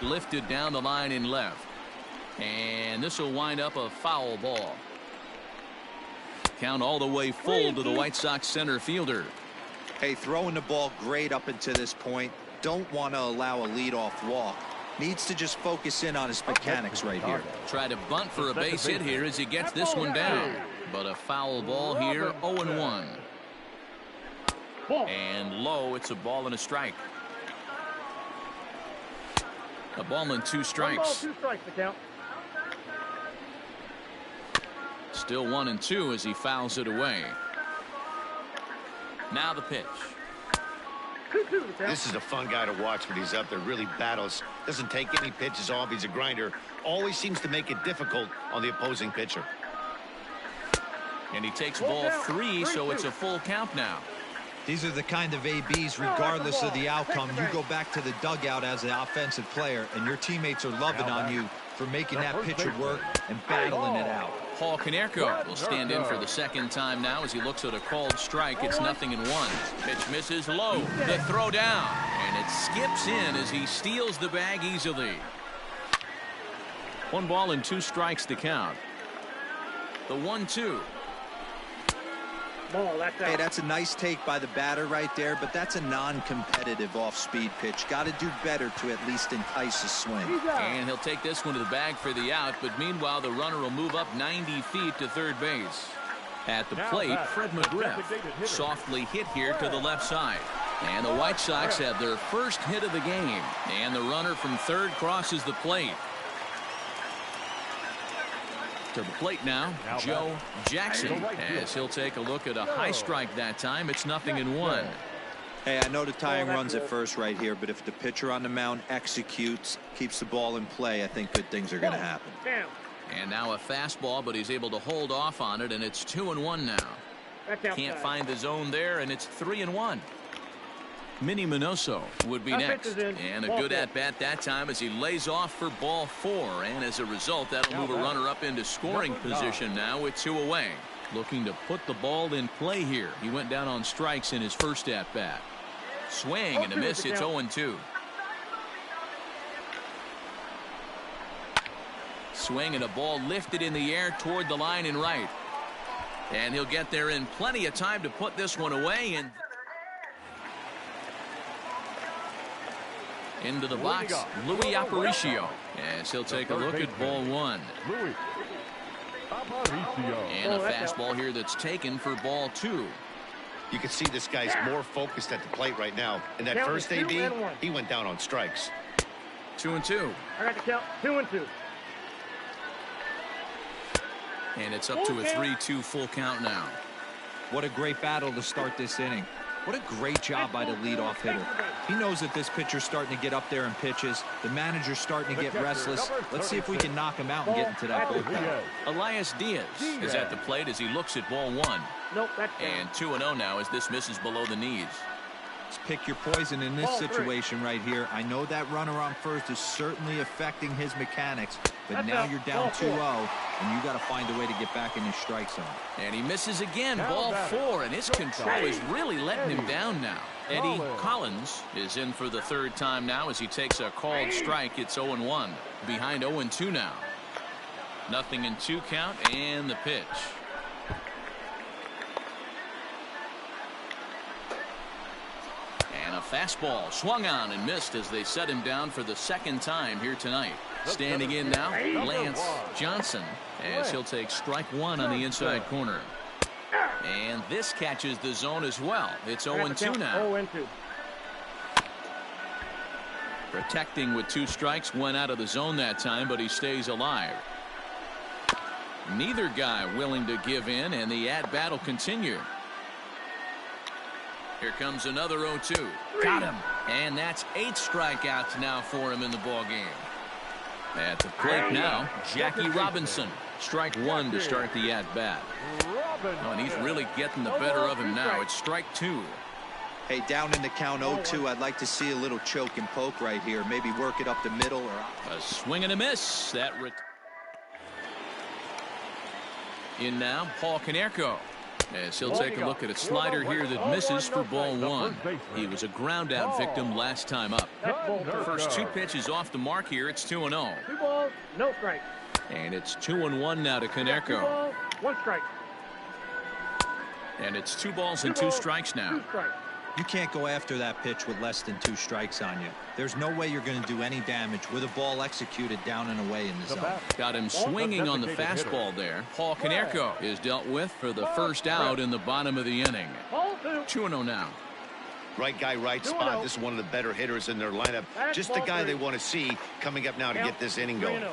Lifted down the line in left. And this will wind up a foul ball. Count all the way full to the White Sox center fielder. Hey, throwing the ball great up until this point. Don't want to allow a leadoff walk. Needs to just focus in on his mechanics right here. Try to bunt for a base hit here as he gets this one down. But a foul ball here. 0-1. And low, it's a ball and a strike. A ball and 2 strikes. 1 ball, 2 strikes to count. Still 1-2 as he fouls it away. Now the pitch. 2-2 to count. This is a fun guy to watch when he's up there. Really battles. Doesn't take any pitches off. He's a grinder. Always seems to make it difficult on the opposing pitcher. And he takes ball 3, so it's a full count now. These are the kind of ABs, regardless of the outcome. You go back to the dugout as an offensive player, and your teammates are loving on you for making that pitcher work and battling it out. Paul Konerko will stand in for the second time now as he looks at a called strike. It's 0-1. Pitch misses low. The throw down. And it skips in as he steals the bag easily. 1 ball and 2 strikes to count. The 1-2. Ball, that's out. Hey, that's a nice take by the batter right there, but that's a non-competitive off-speed pitch. Got to do better to at least entice a swing. And he'll take this one to the bag for the out, but meanwhile the runner will move up 90 feet to third base. At the plate, Fred McGriff softly hit here to the left side. And the White Sox have their first hit of the game. And the runner from third crosses the plate. To the plate now, Joe Jackson, as he'll take a look at a high strike that time. It's 0-1. Hey, I know the tying runs at first right here, but if the pitcher on the mound executes, keeps the ball in play, I think good things are going to happen. And now a fastball, but he's able to hold off on it, and it's 2-1 now. Can't find the zone there, and it's 3-1. Minnie Minoso would be next, and a good at-bat that time as he lays off for ball 4, and as a result that'll move a runner up into scoring position now with 2 away. looking to put the ball in play here. He went down on strikes in his first at-bat. Swing and a miss. It's 0-2. Swing and a ball lifted in the air toward the line and right. And he'll get there in plenty of time to put this one away. And into the box, Louis Aparicio. As he'll take a look at ball one. And a fastball here that's taken for ball two. You can see this guy's more focused at the plate right now. In that first AB, he went down on strikes. 2-2. I got the count. 2-2. And it's up to a 3-2 full count now. What a great battle to start this inning. What a great job by the leadoff hitter. He knows that this pitcher's starting to get up there in pitches. The manager's starting to get restless. Let's see if we can knock him out and get into that bullpen. Elias Diaz is at the plate as he looks at ball one. Nope, that's and 2-0 now as this misses below the knees. Let's pick your poison in this situation right here. I know that runner on first is certainly affecting his mechanics, but now you're down 2-0, and you got to find a way to get back in your strike zone. And he misses again, ball four, and his control is really letting him down now. Eddie Collins is in for the third time now as he takes a called strike. It's 0-1. Behind 0-2 now. 0-2 count, and the pitch. And a fastball swung on and missed as they set him down for the second time here tonight. Standing in now, Lance Johnson, as he'll take strike one on the inside corner. And this catches the zone as well. It's 0-2 now. 0-2. Protecting with two strikes, went out of the zone that time, but he stays alive. Neither guy willing to give in, and the at-bat will continue. Here comes another 0-2. Got him. And that's 8 strikeouts now for him in the ballgame. At the plate now, Jackie Robinson. Strike one to start the at-bat. Oh, and he's really getting the better of him now. It's strike two. Hey, down in the count 0-2, I'd like to see a little choke and poke right here. Maybe work it up the middle. Or A swing and a miss. That in now, Paul Konerko. As he'll take a look at a slider here that misses for ball one. He was a ground out victim last time up. First two pitches off the mark here. It's 2-0. 2 balls, no strike. And it's 2-1 now to 2 Konerko. balls, 1 strike. And it's 2 balls and 2 strikes now. 2 strikes. You can't go after that pitch with less than 2 strikes on you. There's no way you're going to do any damage with a ball executed down and away in the zone. Got him swinging on the fastball there. Paul Konerko is dealt with for the first out in the bottom of the inning. 2-0 now. Right guy, right spot. This is one of the better hitters in their lineup. Just the guy they want to see coming up now to get this inning going.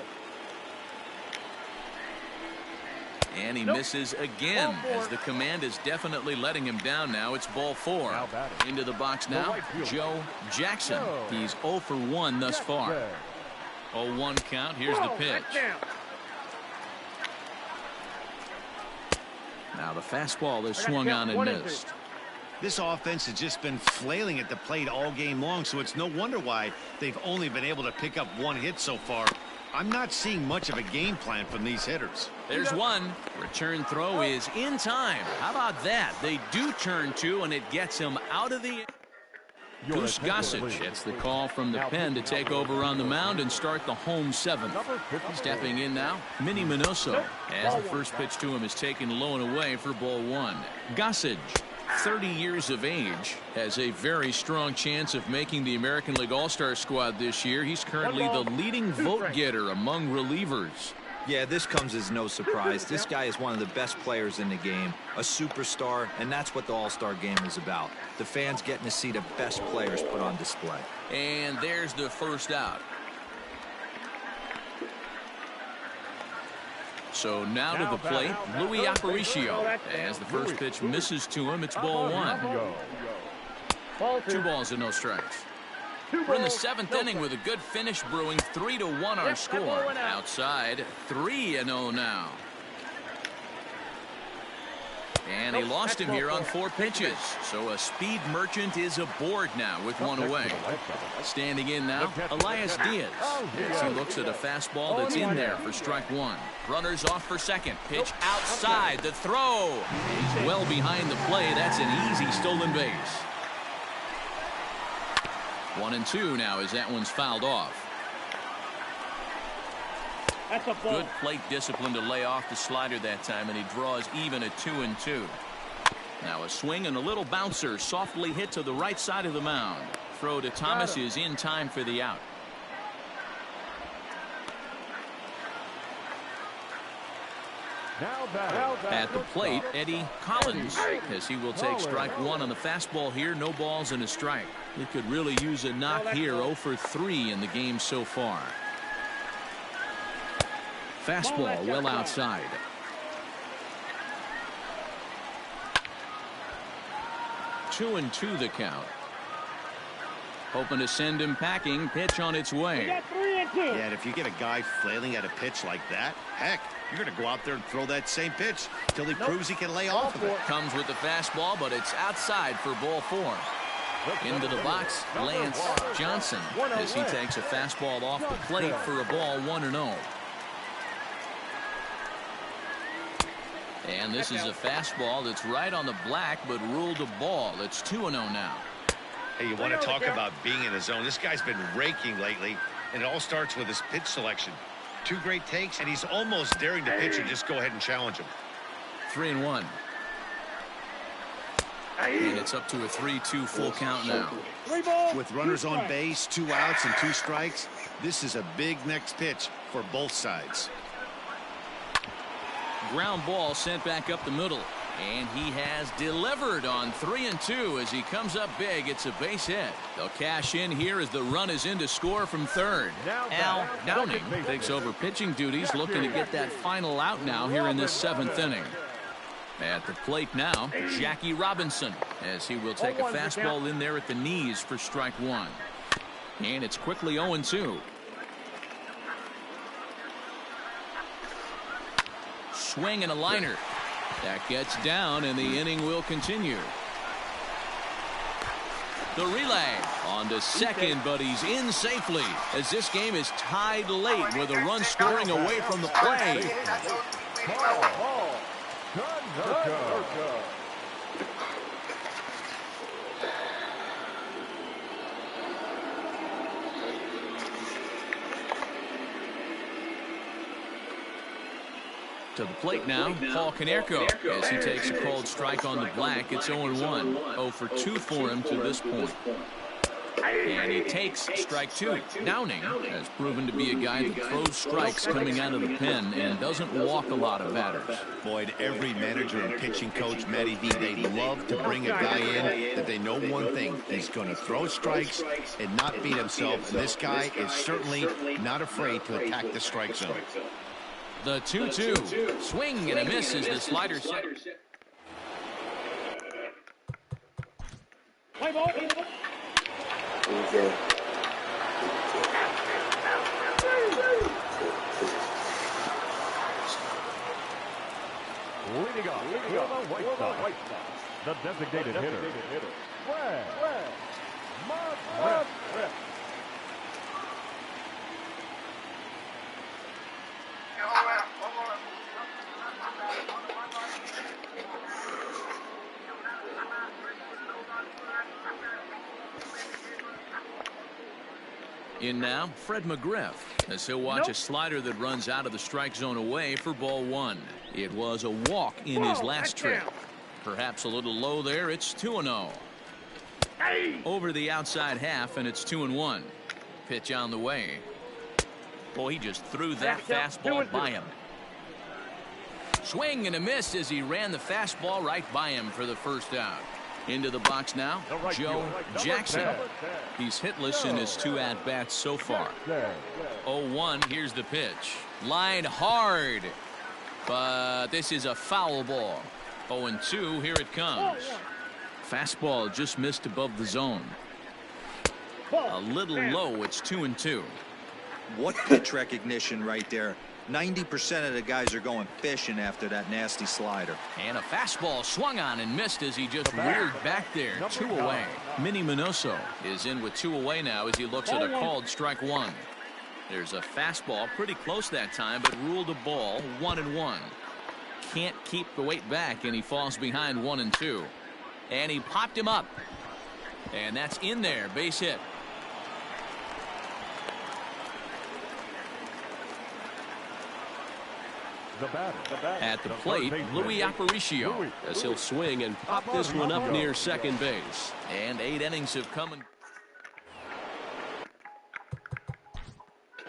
And he misses again as the command is definitely letting him down now. It's ball 4. Into the box now, Joe Jackson. He's 0 for 1 thus far. 0-1 count. Here's the pitch. Now the fastball is swung on and missed. This offense has just been flailing at the plate all game long, so it's no wonder why they've only been able to pick up 1 hit so far. I'm not seeing much of a game plan from these hitters. There's one. Return throw is in time. How about that? They do turn 2, and it gets him out of the... Goose Gossage gets the call from the pen to take over on the mound and start the home 7th. Stepping in now, Minnie Minoso, as the first pitch to him is taken low and away for ball 1. Gossage, 30 years of age, has a very strong chance of making the American League All-Star squad this year. He's currently the leading vote getter among relievers. Yeah, this comes as no surprise. This guy is one of the best players in the game, a superstar, and that's what the All-Star game is about. The fans getting to see the best players put on display. And there's the first out. So now to the plate, Louis Aparicio. As the first pitch misses to him, it's ball 1. 2 balls and no strikes. We're in the 7th inning with a good finish brewing. 3-1 our score. Outside, 3-0 now. And he lost him here on 4 pitches. So a speed merchant is aboard now with one away. Standing in now, Elias Diaz. As he looks at a fastball that's in there for strike 1. Runners off for second. Pitch outside. The throw. He's well behind the play. That's an easy stolen base. 1-2 now as that one's fouled off. That's a ball. Good plate discipline to lay off the slider that time, and he draws even at 2-2. Now a swing and a little bouncer softly hit to the right side of the mound. Throw to Thomas is in time for the out. At the plate, Eddie Collins, as he will take strike 1 on the fastball here. No balls and a strike. He could really use a knock here. 0 for 3 in the game so far. Fastball well outside. Two and 2 the count. Hoping to send him packing. Pitch on its way. Yeah, and if you get a guy flailing at a pitch like that, heck, you're going to go out there and throw that same pitch till he proves he can lay off of it. Comes with the fastball, but it's outside for ball 4. Into the box, Lance Johnson, as he takes a fastball off the plate for a ball 1-0. And this is a fastball that's right on the black, but ruled a ball. It's 2-0 now. Hey, you want to talk about being in the zone? This guy's been raking lately, and it all starts with his pitch selection. 2 great takes, and he's almost daring to pitch and just go ahead and challenge him. 3-1. And it's up to a 3-2 full count now. With runners on base, 2 outs and 2 strikes, this is a big next pitch for both sides. Ground ball sent back up the middle. And he has delivered on 3-2 as he comes up big. It's a base hit. They'll cash in here as the run is in to score from third. Al Downing takes over pitching duties, looking to get that final out now here in this 7th inning. At the plate now, Jackie Robinson, as he will take a fastball in there at the knees for strike 1. And it's quickly 0-2. Swing and a liner. That gets down, and the inning will continue. The relay on to second, but he's in safely as this game is tied late with a run scoring away from the play. To the plate now, Paul Konerko, as he takes a cold strike on the black. It's 0-1. 0 for 2 for him to this point. And he takes strike 2. Downing has proven to be a guy that throws strikes coming out of the pen and doesn't walk a lot of batters. Boyd, every manager and pitching coach, Matty V, they love to bring a guy in that they know one thing. He's going to throw strikes and not beat himself. This guy is certainly not afraid to attack the strike zone. The 2-2. Swing and a miss as the slider set. Play ball. Leading off for the White Sox, the designated hitter, Brad Marquette. In now, Fred McGriff, as he'll watch a slider that runs out of the strike zone away for ball 1. It was a walk in his last trip. Perhaps a little low there. It's 2-0. Over the outside half, and it's 2-1. Pitch on the way. Boy, he just threw that fastball by him. Swing and a miss as he ran the fastball right by him for the first out. Into the box now, Joe Jackson. He's hitless in his 2 at-bats so far. 0-1, here's the pitch. Line hard, but this is a foul ball. 0-2, here it comes. Fastball just missed above the zone. A little low, it's 2-2. What pitch recognition right there. 90% of the guys are going fishing after that nasty slider. And a fastball swung on and missed as he just reared back there. 2 away. Minnie Minoso is in with 2 away now as he looks at a called strike 1. There's a fastball pretty close that time, but ruled a ball. 1-1. Can't keep the weight back, and he falls behind 1-2. And he popped him up. And that's in there. Base hit. At the plate, Louis Aparicio, as he'll swing and pop this one up near second base. And 8 innings have come and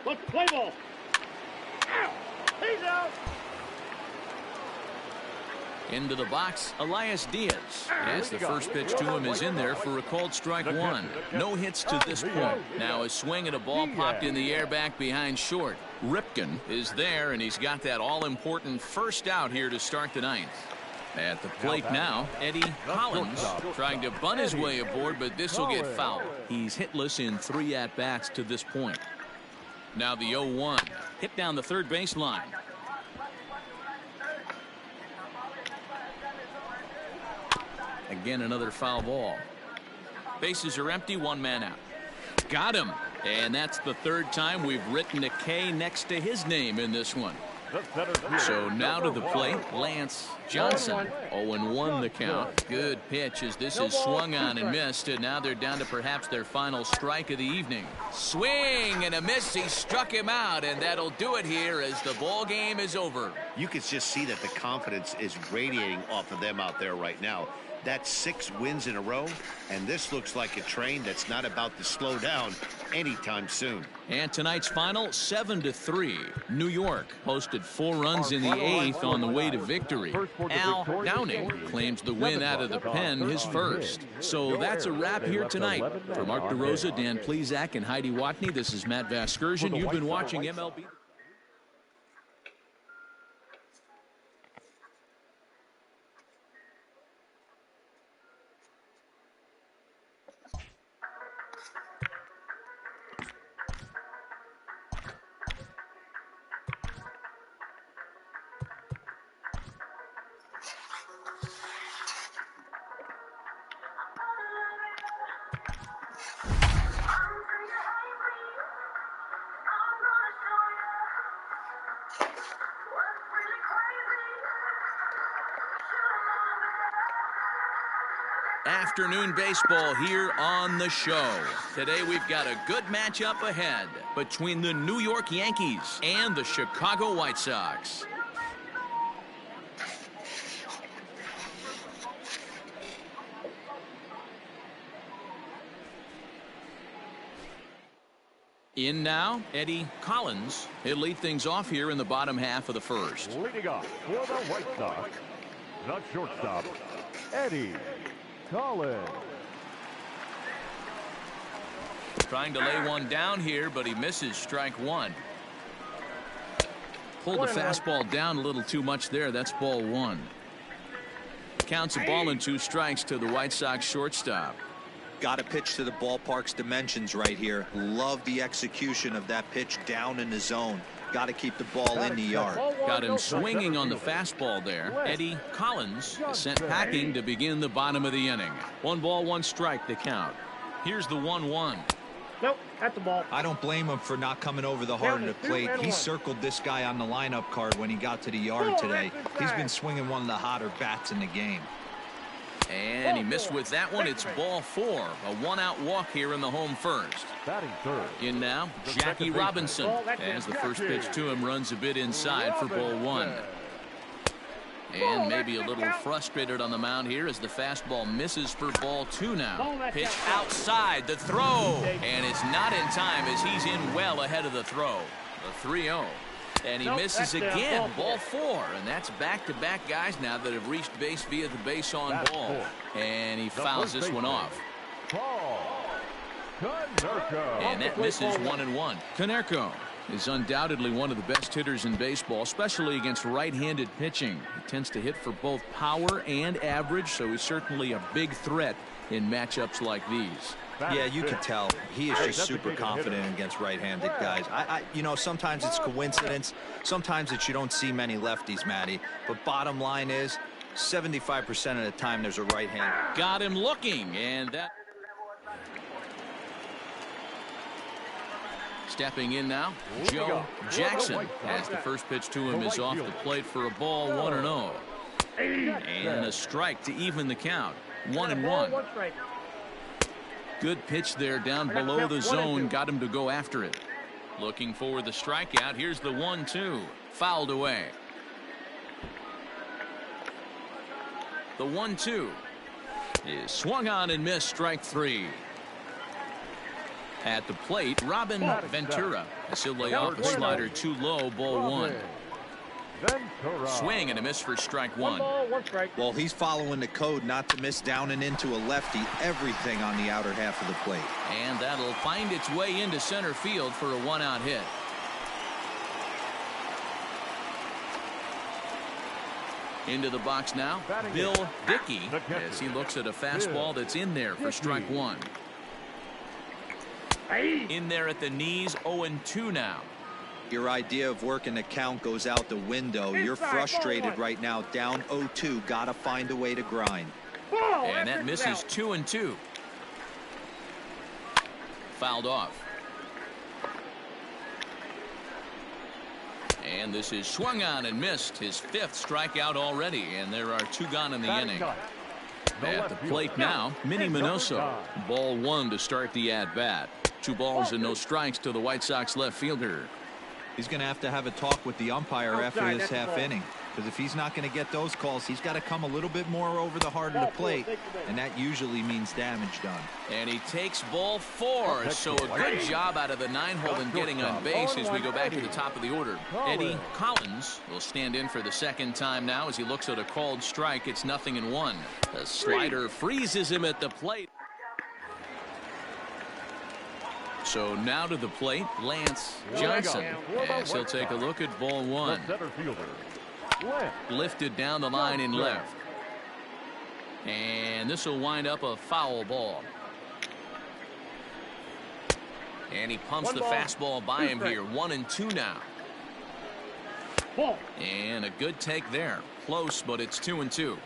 Let's play ball. Out. He's out. into the box. Elias Diaz, as the first pitch to him is in there for a called strike 1. No hits to this point. Now a swing and a ball popped in the air back behind short. Ripken is there, and he's got that all-important first out here to start the 9th. At the plate now, Eddie Collins trying to bunt his way aboard, but this will get fouled. He's hitless in 3 at-bats to this point. Now the 0-1. Hit down the third baseline. Again, another foul ball. Bases are empty, 1 man out. Got him. And that's the 3rd time we've written a K next to his name in this one. So now to the plate, Lance Johnson. 0-1 the count. Good pitch as this is swung on and missed, and now they're down to perhaps their final strike of the evening. Swing and a miss. He struck him out, and that'll do it here as the ball game is over. You can just see that the confidence is radiating off of them out there right now. That's 6 wins in a row, and this looks like a train that's not about to slow down anytime soon. And tonight's final, 7-3. New York posted 4 runs in the 8th on the way to victory. Al Downing claims the win out of the pen, his first. So that's a wrap here tonight. For Mark DeRosa, Dan Plesac, and Heidi Watney, this is Matt Vasgersian. You've been watching MLB. Afternoon baseball here on the show. Today we've got a good matchup ahead between the New York Yankees and the Chicago White Sox. In now, Eddie Collins. He'll lead things off here in the bottom half of the first. Leading off for the White Sox, the shortstop, Eddie Collins. Trying to lay one down here, but he misses strike 1. Pulled the fastball down a little too much there. That's ball 1. Counts a ball and 2 strikes to the White Sox shortstop. Got to pitch to the ballpark's dimensions right here. Love the execution of that pitch down in the zone. Got to keep the ball in the yard. Got him swinging on the fastball there. Eddie Collins is sent packing to begin the bottom of the inning. 1 ball, 1 strike the count. Here's the 1-1. Nope, at the ball. I don't blame him for not coming over the heart of the plate. He circled this guy on the lineup card when he got to the yard today. He's been swinging one of the hotter bats in the game. And he missed with that one. It's ball 4. A 1-out walk here in the home first. Batting third. In now, Jackie Robinson, as the first pitch to him runs a bit inside for ball 1. And maybe a little frustrated on the mound here as the fastball misses for ball 2 now. Pitch outside the throw, and it's not in time as he's in well ahead of the throw. The 3-0. And he misses again, ball 4, and that's back-to-back guys now that have reached base via the base on ball. And he fouls this one off. And that misses 1-1. Konerko is undoubtedly one of the best hitters in baseball, especially against right-handed pitching. He tends to hit for both power and average, so he's certainly a big threat in matchups like these. Yeah, you can tell. He is just super confident against right-handed guys. You know, sometimes it's coincidence. Sometimes it's you don't see many lefties, Matty. But bottom line is, 75% of the time there's a right hand. Got him looking, and that. Stepping in now, Joe Jackson, as the first pitch to him is off the plate for a ball, 1-0. And a strike to even the count, 1-1. Good pitch there down below the zone, got him to go after it. Looking for the strikeout. Here's the 1-2, fouled away. The 1-2 is swung on and missed, strike 3. At the plate, Robin Ventura, as he'll lay off a slider too low, ball 1. Swing and a miss for strike 1. Well, he's following the code not to miss down and into a lefty, everything on the outer half of the plate. And that'll find its way into center field for a 1-out hit. Into the box now, Bill Dickey, as he looks at a fastball that's in there for strike 1. In there at the knees, 0-2 now. Your idea of working the count goes out the window. You're frustrated right now, down 0-2. Gotta find a way to grind. And that misses 2-2. Fouled off. And this is swung on and missed, his 5th strikeout already, and there are 2 gone in the inning. At the plate now, Minnie Minoso. Ball 1 to start the at-bat. 2 balls and no strikes to the White Sox left fielder. He's going to have a talk with the umpire after this half inning. Because if he's not going to get those calls, he's got to come a little bit more over the heart of the plate. And that usually means damage done. And he takes ball 4. So a good job out of the 9-hole in getting on base as we go back to the top of the order. Eddie Collins will stand in for the 2nd time now as he looks at a called strike. It's 0-1. The slider freezes him at the plate. So now to the plate, Lance Johnson, as he'll take a look at ball 1. Lifted down the line in left. And this will wind up a foul ball. And he pumps the fastball by him here. 1-2 now. And a good take there. Close, but it's 2-2.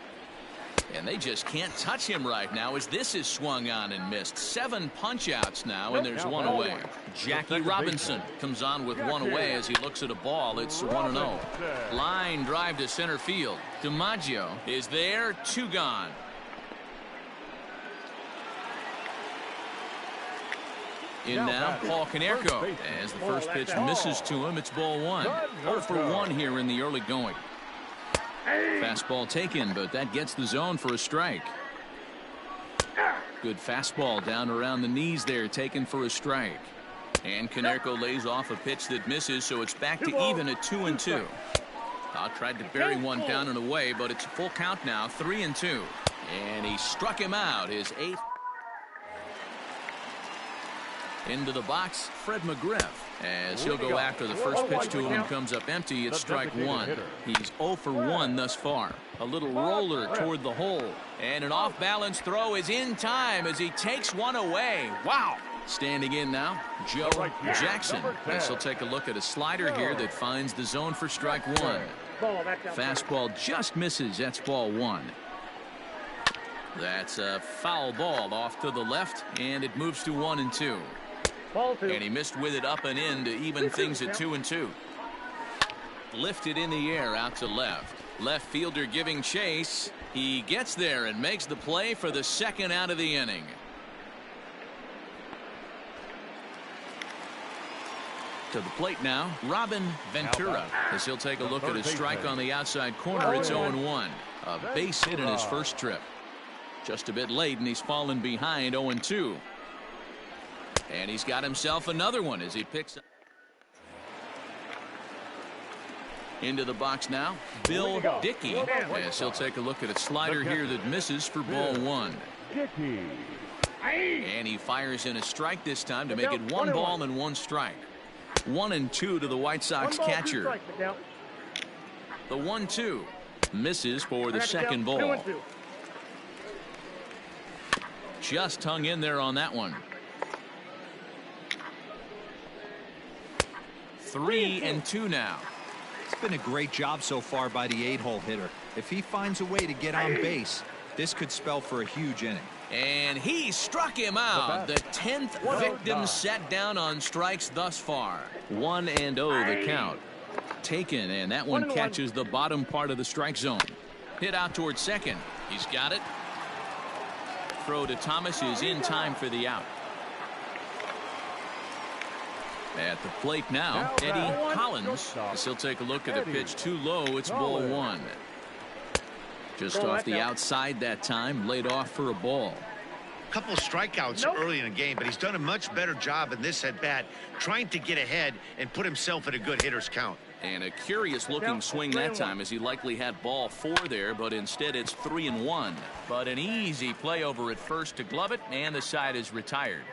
And they just can't touch him right now as this is swung on and missed. 7 punch-outs now, and there's 1 away. Jackie Robinson comes on with 1 away as he looks at a ball. It's 1-0. Line drive to center field. DiMaggio is there. 2 gone. In now, Paul Konerko, as the first pitch misses to him. It's ball 1. 0 for 1 here in the early going. Fastball taken, but that gets the zone for a strike. Good fastball down around the knees there, taken for a strike. And Konerko lays off a pitch that misses, so it's back to even at 2-2. Tried to bury one down and away, but it's a full count now, 3-2. And he struck him out, his 8th. Into the box, Fred McGriff, as he'll go after the first pitch to him and comes up empty. It's strike 1. He's 0 for 1 thus far. A little roller toward the hole, and an off-balance throw is in time as he takes one away. Wow. Standing in now, Joe Jackson, as he'll take a look at a slider here that finds the zone for strike 1. Fastball just misses. That's ball 1. That's a foul ball off to the left, and it moves to 1-2. And he missed with it up and in to even things at 2-2. Lifted in the air out to left. Left fielder giving chase. He gets there and makes the play for the 2nd out of the inning. To the plate now, Robin Ventura, as he'll take a look at a strike on the outside corner. It's 0-1. A base hit in his first trip. Just a bit late, and he's fallen behind 0-2. And he's got himself another one as he picks up. Into the box now, Bill Dickey, as he'll take a look at a slider here that misses for ball 1. And he fires in a strike this time to make it 1 ball and 1 strike. 1-2 to the White Sox catcher. The 1-2 misses for the 2nd ball. just hung in there on that one. 3-2 now. It's been a great job so far by the 8-hole hitter. If he finds a way to get on base, this could spell for a huge inning. And he struck him out. The 10th victim set down on strikes thus far. 1-0 the count. Taken, and that one catches the bottom part of the strike zone. Hit out towards second. He's got it. Throw to Thomas is in time for the out. At the plate now, Eddie Collins, as he'll take a look at the pitch too low. It's ball one. Just off the outside that time, laid off for a ball. Couple strikeouts early in the game, but he's done a much better job in this at bat, trying to get ahead and put himself in a good hitter's count. And a curious looking swing that time, as he likely had ball 4 there, but instead it's 3-1. But an easy play over at first to glove it, and the side is retired.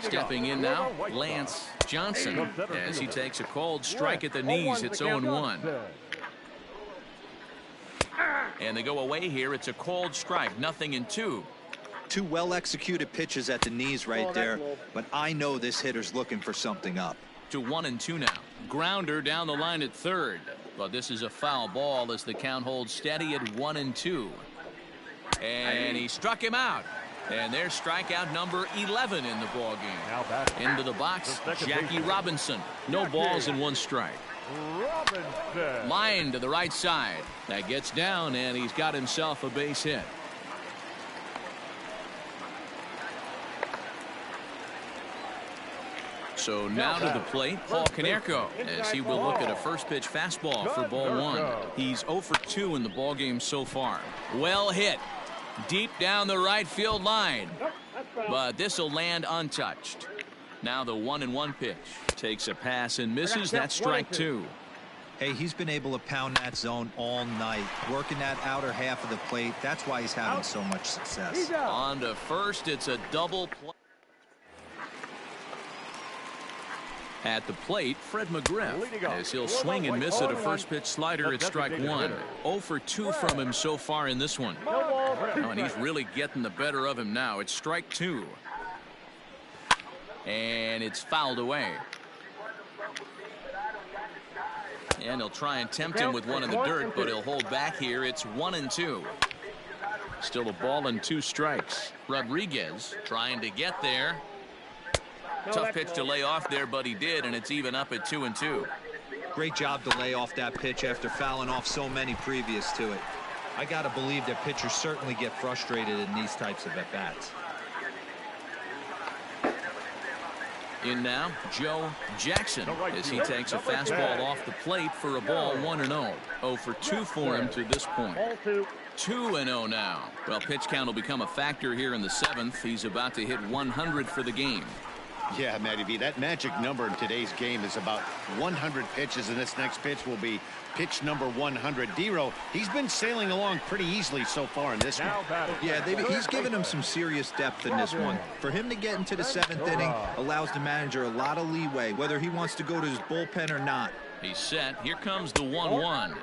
Stepping in now, Lance Johnson, as he takes a called strike at the knees. It's 0-1. And they go away here. It's a called strike, 0-2. 2 well-executed pitches at the knees right there, but I know this hitter's looking for something up. To 1-2 now. Grounder down the line at third, but this is a foul ball as the count holds steady at 1-2. And he struck him out. And there's strikeout number 11 in the ball game. Into the box, Jackie Robinson. No balls and 1 strike. Line to the right side. That gets down, and he's got himself a base hit. So now to the plate, Paul Konerko, as he will look at a first pitch fastball for ball 1. He's 0 for 2 in the ball game so far. Well hit. Deep down the right field line, but this will land untouched. Now the 1-1 pitch takes a pass and misses. That's strike 2. Hey, he's been able to pound that zone all night, working that outer half of the plate. That's why he's having so much success. On to first, it's a double play. At the plate, Fred McGriff, as he'll swing and miss at a first pitch slider at strike 1. 0 for 2 from him so far in this one. Oh, and he's really getting the better of him now. It's strike 2. And it's fouled away. And he'll try and tempt him with one in the dirt, but he'll hold back here. It's 1-2. Still a ball and 2 strikes. Rodriguez trying to get there. Tough pitch to lay off there, but he did, and it's even up at 2-2. Great job to lay off that pitch after fouling off so many previous to it. I got to believe that pitchers certainly get frustrated in these types of at-bats. In now, Joe Jackson, as he takes a fastball off the plate for a ball 1-0. 0 for 2 for him to this point. 2-0 now. Well, pitch count will become a factor here in the 7th. He's about to hit 100 for the game. Yeah, Matty V, that magic number in today's game is about 100 pitches, and this next pitch will be pitch number 100. Dero, he's been sailing along pretty easily so far in this one. Yeah, he's given him some serious depth in this one. For him to get into the 7th inning allows the manager a lot of leeway, whether he wants to go to his bullpen or not. He's set. Here comes the 1-1.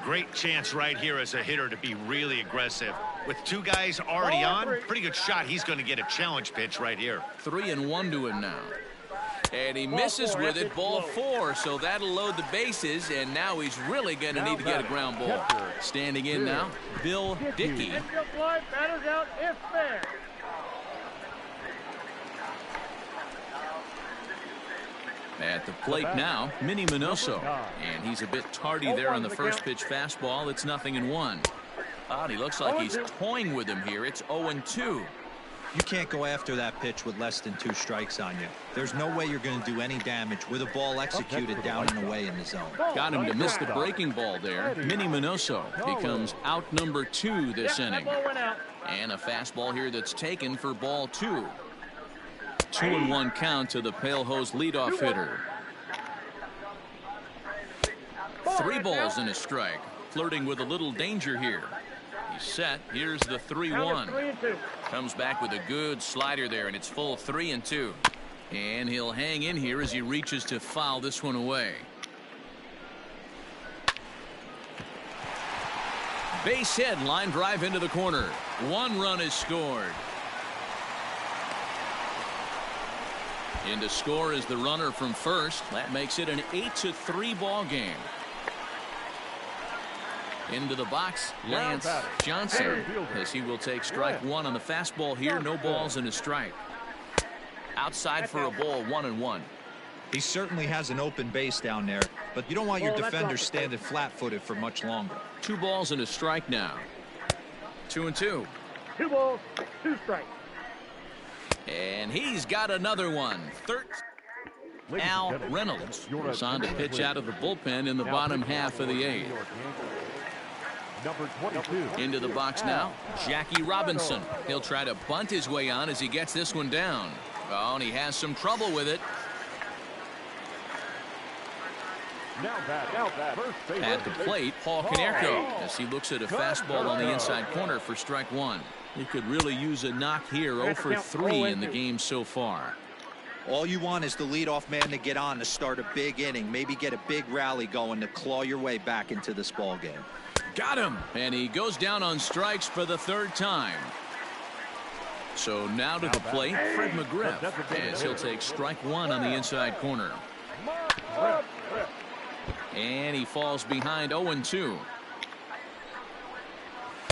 Great chance right here as a hitter to be really aggressive. With 2 guys already on, pretty good shot. He's going to get a challenge pitch right here. 3-1 to him now. And he misses with it, ball 4, so that'll load the bases, and now he's really going to need to get a ground ball. Standing in now, Bill Dickey. At the plate now, Minnie Minoso, and he's a bit tardy there on the first pitch fastball. It's 0-1. He looks like he's toying with him here. It's 0-2. You can't go after that pitch with less than 2 strikes on you. There's no way you're going to do any damage with a ball executed down and away in the zone. Got him to miss the breaking ball there. Minnie Minoso becomes out number 2 this inning. And a fastball here that's taken for ball 2. 2-1 count to the Pale Hose leadoff hitter. 3 balls and a strike. Flirting with a little danger here. He's set. Here's the 3-1. Comes back with a good slider there, and it's full 3-2. And he'll hang in here as he reaches to foul this one away. Base hit, line drive into the corner. 1 run is scored. In to score is the runner from first. That makes it an 8-3 ball game. Into the box, Lance Johnson, as he will take strike 1 on the fastball here. No balls and a strike. Outside for a ball, 1-1. He certainly has an open base down there, but you don't want your defender standing flat-footed for much longer. 2 balls and a strike now. 2-2. 2 balls, 2 strikes. And he's got another one. Al Reynolds is on to pitch out of the bullpen in the bottom half of the 8th. Number 22. Into the box now, Jackie Robinson. He'll try to bunt his way on as he gets this one down. Oh, and he has some trouble with it. At the plate, Paul Konerko, as he looks at a fastball on the inside corner for strike 1. He could really use a knock here. 0 for 3 in the game so far. All you want is the leadoff man to get on to start a big inning, maybe get a big rally going to claw your way back into this ball game. Got him, and he goes down on strikes for the 3rd time. So now to the plate, Fred McGriff, as he'll take strike 1 on the inside corner. And he falls behind 0-2.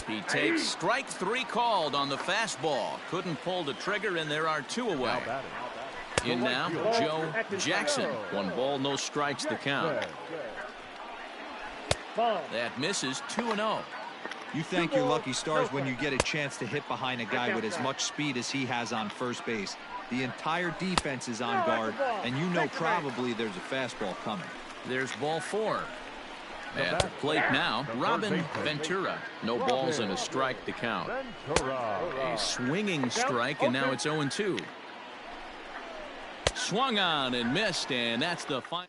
He takes strike 3 called on the fastball. Couldn't pull the trigger, and there are 2 away. In now, Joe Jackson. 1 ball, no strikes the count. That misses. 2-0. You thank your lucky stars when you get a chance to hit behind a guy with as much speed as he has on first base. The entire defense is on guard, and you know probably there's a fastball coming. There's ball 4. At the plate now, Robin Ventura. No balls and a strike to count. A swinging strike, and now it's 0-2. Swung on and missed, and that's the final.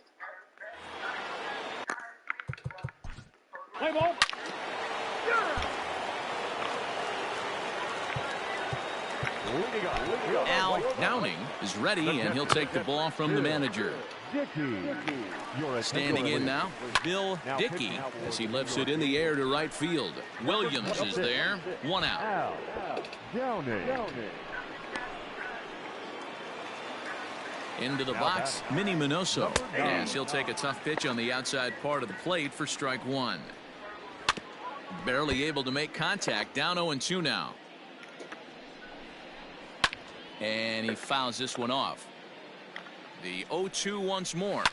Play ball. Al Downing is ready, and he'll take the ball from the manager. Standing in now, Bill Dickey, as he lifts it in the air to right field. Williams is there. 1 out. Into the box, Minnie Minoso. Yes, he'll take a tough pitch on the outside part of the plate for strike 1. Barely able to make contact. Down 0-2 now. And he fouls this one off. The 0-2 once more.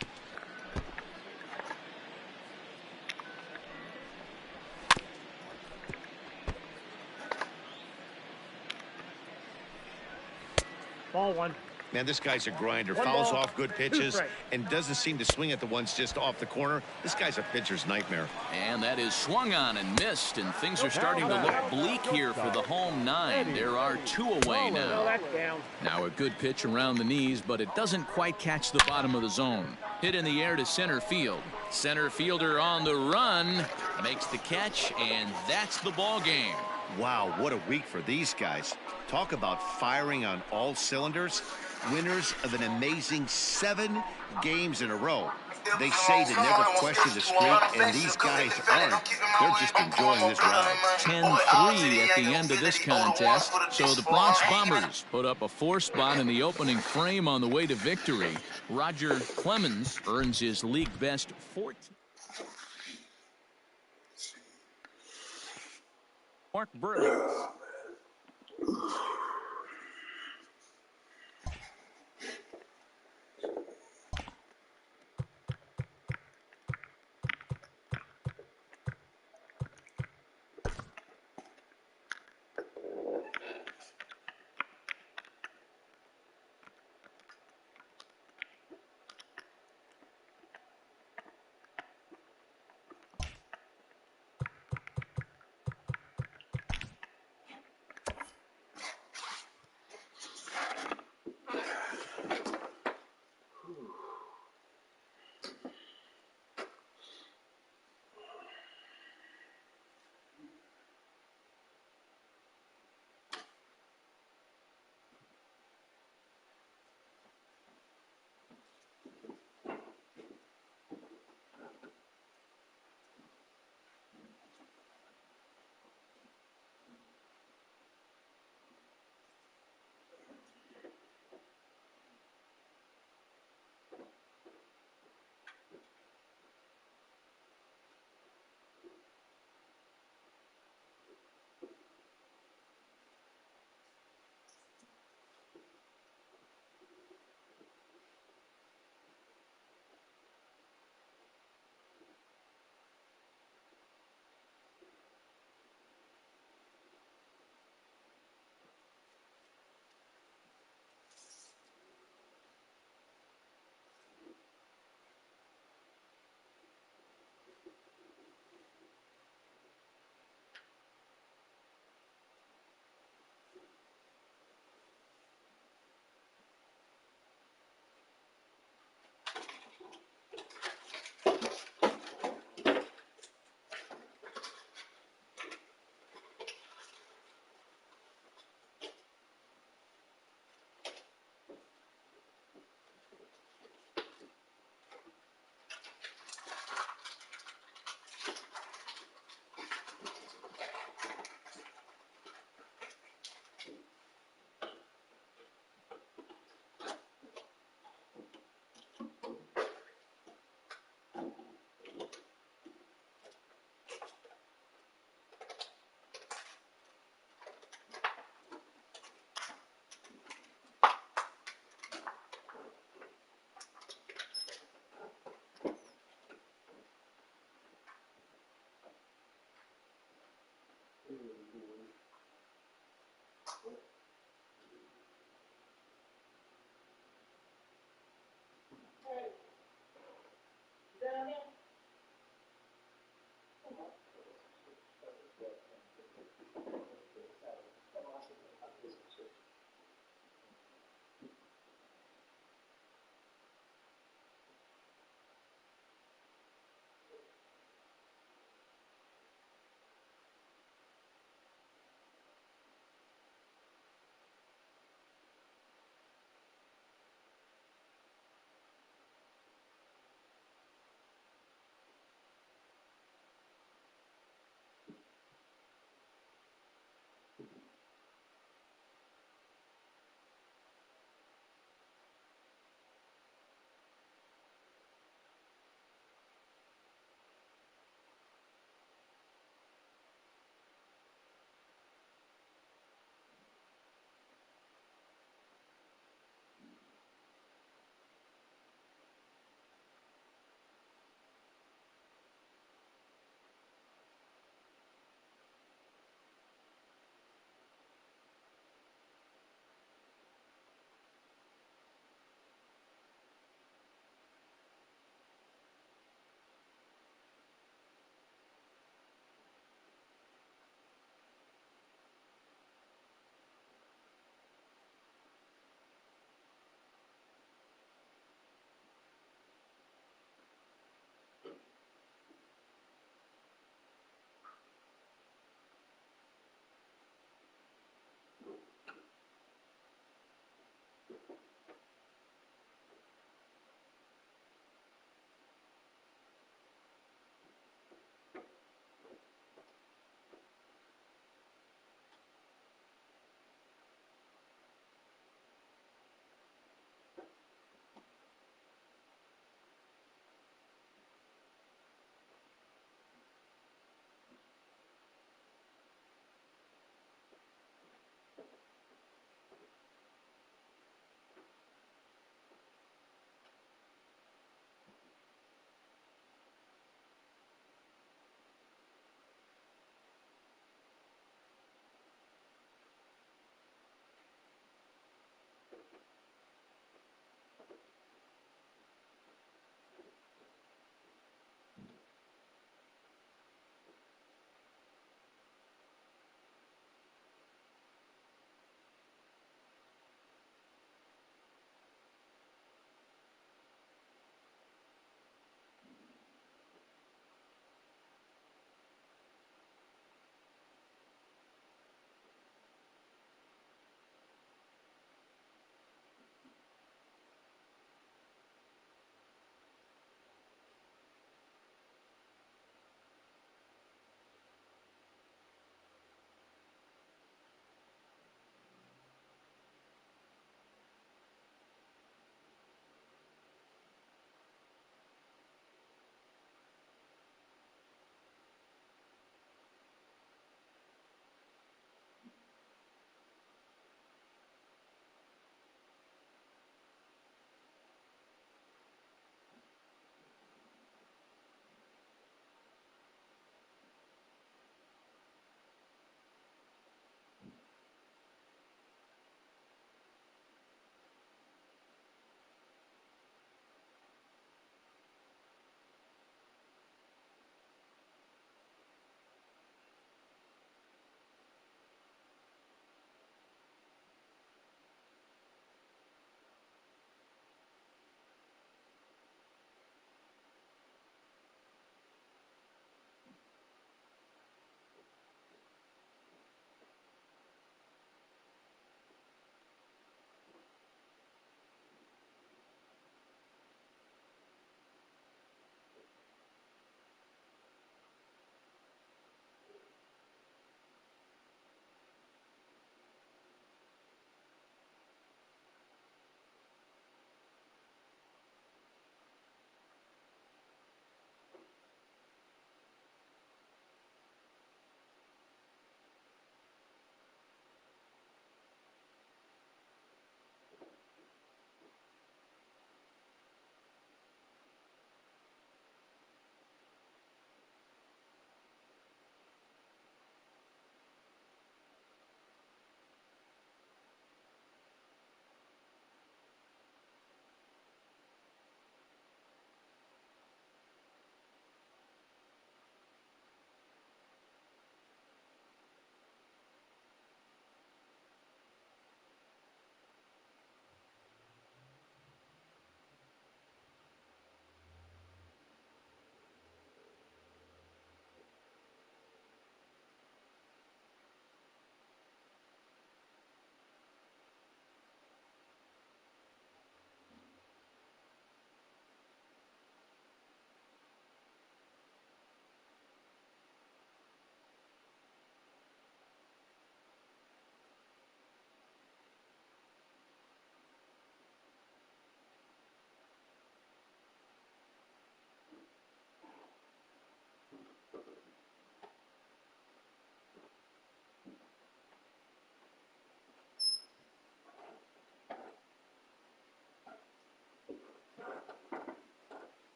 Ball 1. Man, this guy's a grinder. Fouls off good pitches and doesn't seem to swing at the ones just off the corner. This guy's a pitcher's nightmare. And that is swung on and missed, and things are starting to look bleak here for the home 9. There are 2 away now. Now a good pitch around the knees, but it doesn't quite catch the bottom of the zone. Hit in the air to center field. Center fielder on the run, makes the catch, and that's the ball game. Wow, what a week for these guys. Talk about firing on all cylinders. Winners of an amazing 7 games in a row. They say to never question the streak, and these guys aren't. They're just enjoying this ride. 10-3 at the end of this contest. So the Bronx Bombers put up a 4 spot in the opening frame on the way to victory. Roger Clemens earns his league best 14. Mark Burley.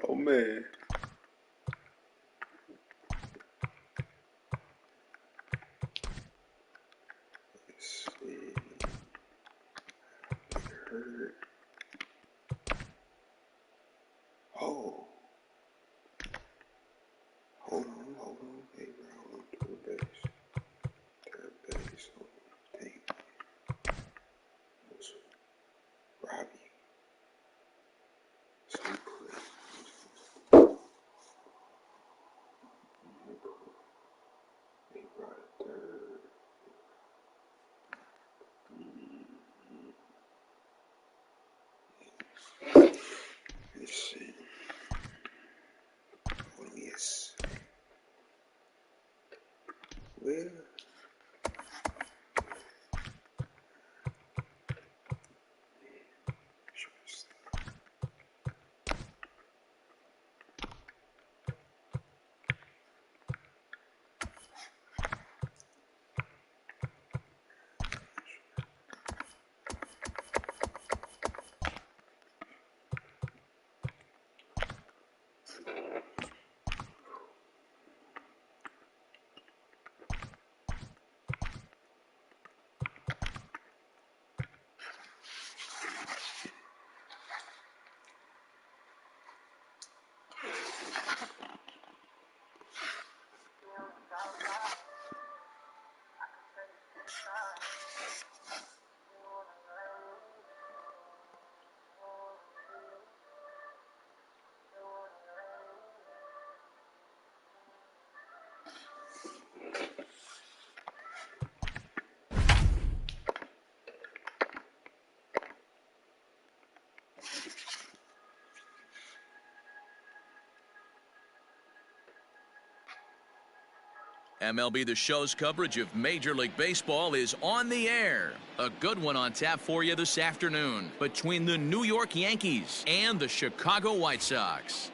Oh man. Let's see. Get hurt. Oh. Hold on. Hey, bro, hold on. Third base. Hold on. Dang. Robbie. So he put he brought a third. Let's see. Hold on, yes. Well, MLB The Show's coverage of Major League Baseball is on the air. A good one on tap for you this afternoon between the New York Yankees and the Chicago White Sox.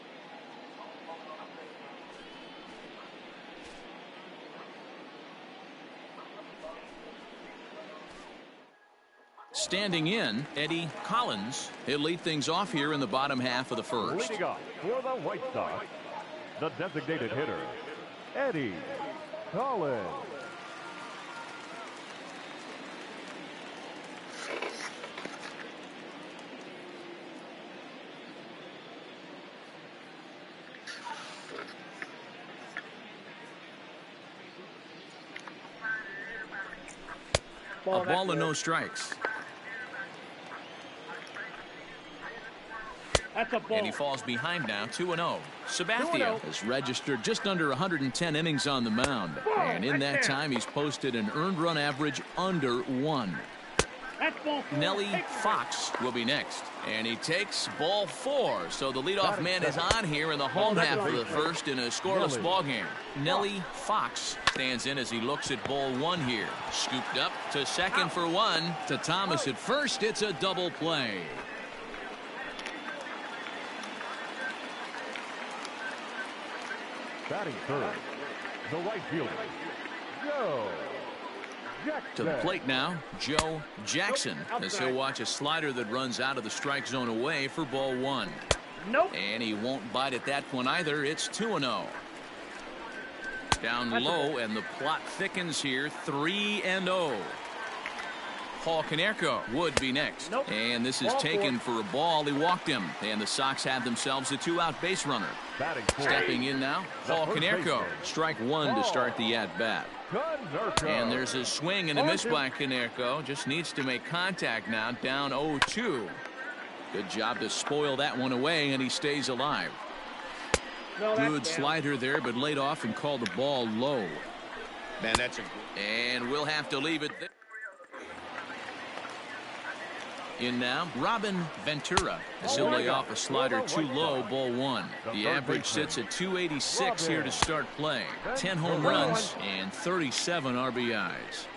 Standing in, Eddie Collins. He'll lead things off here in the bottom half of the first. Leading off for the White Sox, the designated hitter, Eddie Collins. A ball and no strikes. That's a ball. And he falls behind now, 2-0. Sabathia has registered just under 110 innings on the mound. And in that time, he's posted an earned run average under 1. That's ball 4. Nelly Fox will be next. And he takes ball 4. So the leadoff man is on here in the home half of the first in a scoreless ball game. Nelly Fox stands in as he looks at ball 1 here. Scooped up to second for 1. To Thomas at first. It's a double play. Batting third, the right fielder, Joe Jackson. To the plate now, Joe Jackson, as he'll watch a slider that runs out of the strike zone away for ball 1. Nope. And he won't bite at that one either. It's 2-0. Down low, and the plot thickens here, 3-0. Paul Konerko would be next. Nope. And this is taken for a ball. He walked him. And the Sox have themselves a 2-out base runner. Stepping in now, Paul Konerko. Strike 1 to start the at-bat. And there's a swing and a miss by Konerko. Just needs to make contact now, down 0-2. Good job to spoil that one away, and he stays alive. Good slider there, but laid off and called the ball low. Man, that's a good. And we'll have to leave it there. In now, Robin Ventura, as he'll lay off a slider too low, ball 1. The average sits at 286 here to start play. 10 home runs and 37 RBIs.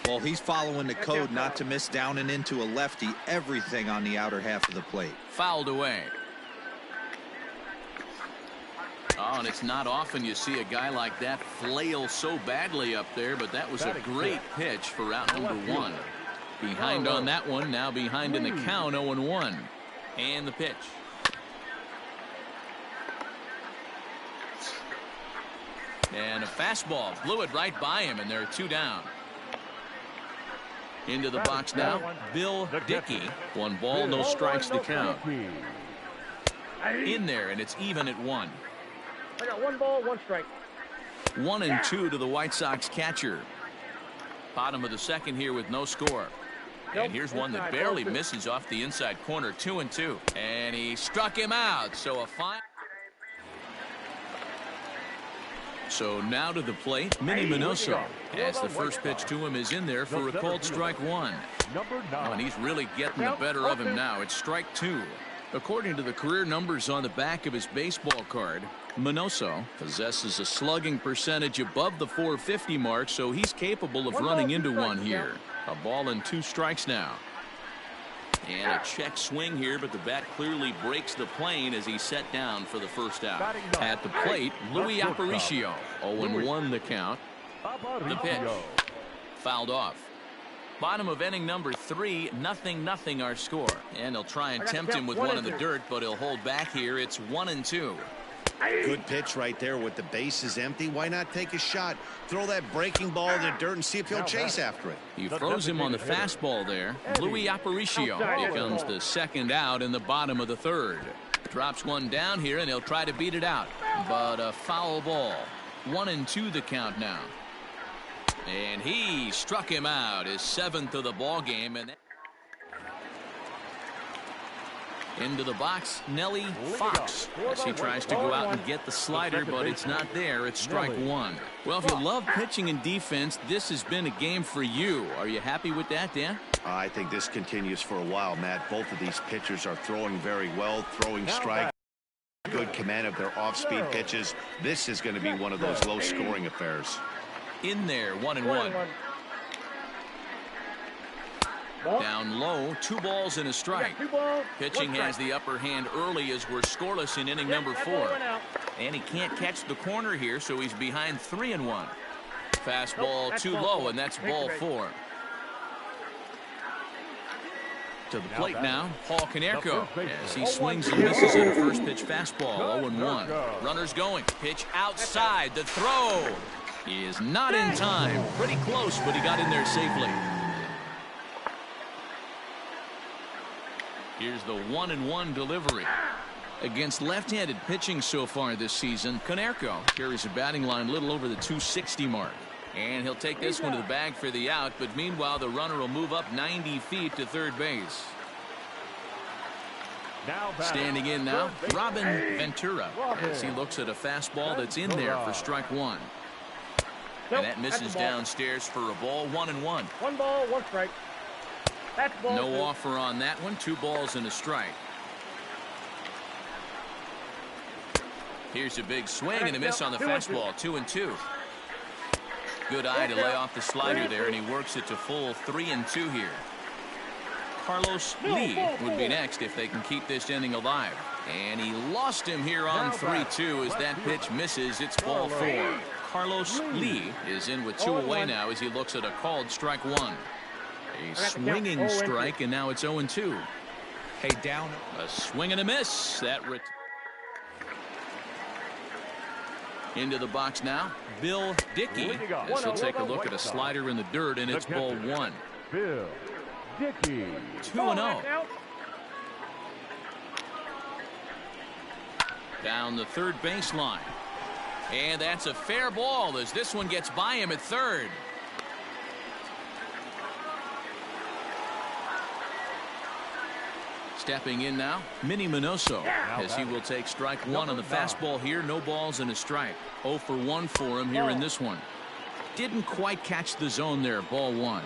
Well, he's following the code not to miss down and into a lefty. Everything on the outer half of the plate. Fouled away. Oh, and it's not often you see a guy like that flail so badly up there, but that was a great pitch for out number 1. Behind on that one, now behind in the count, 0-1. And the pitch. And a fastball blew it right by him, and there are 2 down. Into the box now, Bill Dickey. 1 ball, no strikes to count. In there, and it's even at 1. I got 1 ball, 1 strike. 1-2 to the White Sox catcher. Bottom of the second here with no score. And here's one that barely misses off the inside corner, 2-2. And he struck him out. So a fine. So now to the plate, Minnie Minoso, as the first pitch to him is in there for a called strike 1. Oh, and he's really getting the better of him now. It's strike 2. According to the career numbers on the back of his baseball card, Minoso possesses a slugging percentage above the 450 mark, so he's capable of running into one here. A ball and 2 strikes now. And a check swing here, but the bat clearly breaks the plane as he's set down for the first out. At the plate, Louis Aparicio. 0-1 the count. The pitch. Fouled off. Bottom of inning number 3, 0-0 our score. And they'll try and tempt him with one in the dirt, but he'll hold back here. It's 1-2. Good pitch right there with the bases empty. Why not take a shot? Throw that breaking ball in the dirt and see if he'll chase after it. He throws him on the fastball there. Louis Aparicio becomes the second out in the bottom of the 3rd. Drops one down here, and he'll try to beat it out. But a foul ball. 1-2 the count now. And he struck him out, his 7th of the ball game. And into the box, Nelly Fox, as he tries to go out and get the slider, but it's not there. It's strike 1. Well, if you love pitching and defense, this has been a game for you. Are you happy with that, Dan? I think this continues for a while, Matt. Both of these pitchers are throwing very well, throwing strike. Good command of their off-speed pitches. This is going to be one of those low-scoring affairs. In there, 1-1. Down low, 2 balls and a strike. Pitching has the upper hand early as we're scoreless in inning number 4. And he can't catch the corner here, so he's behind 3-1. Fastball too low, and that's ball 4. To the plate now, Paul Konerko, as he swings and misses at a first pitch fastball, 0-1. Runners going, pitch outside, the throw is not in time. Pretty close, but he got in there safely. Here's the 1-1 delivery. Against left-handed pitching so far this season, Konerko carries a batting line a little over the 260 mark. And he'll take this one to the bag for the out, but meanwhile the runner will move up 90 feet to third base. Standing in now, Robin Ventura, as he looks at a fastball that's in there for strike one. And that misses downstairs for a ball, 1-1. 1 ball, 1 strike. That's ball No 2. offer on that one. 2 balls and a strike. Here's a big swing and a miss on the fastball. 2-2. Good eye to lay off the slider there, and he works it to full 3-2 here. Carlos Lee would be next if they can keep this inning alive. And he lost him here on 3-2 as that pitch misses. It's ball 4. Carlos Lee is in with 2 away now as he looks at a called strike 1. A swinging strike, and now it's 0-2. Hey, down. A swing and a miss. Into the box now, Bill Dickey, as he'll take a look at a slider in the dirt, and it's ball 1. Bill Dickey. 2-0. Down the third baseline. And that's a fair ball as this one gets by him at third. Stepping in now, Minnie Minoso, as he will take strike 1 on the fastball here. No balls and a strike. 0 for 1 for him here in this one. Didn't quite catch the zone there. Ball 1.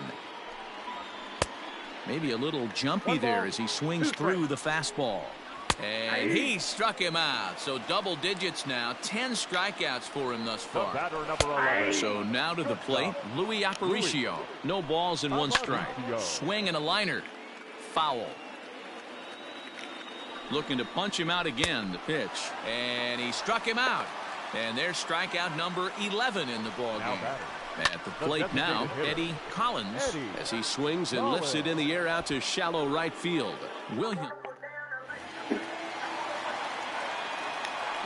Maybe a little jumpy there as he swings through the fastball. And he struck him out. So double digits now. 10 strikeouts for him thus far. So now to the plate, Louis Aparicio. No balls and 1 strike. Swing and a liner. Foul. Looking to punch him out again, the pitch. And he struck him out. And there's strikeout number 11 in the ballgame. At the plate now, Eddie Collins, as he swings and lifts it in the air out to shallow right field. William.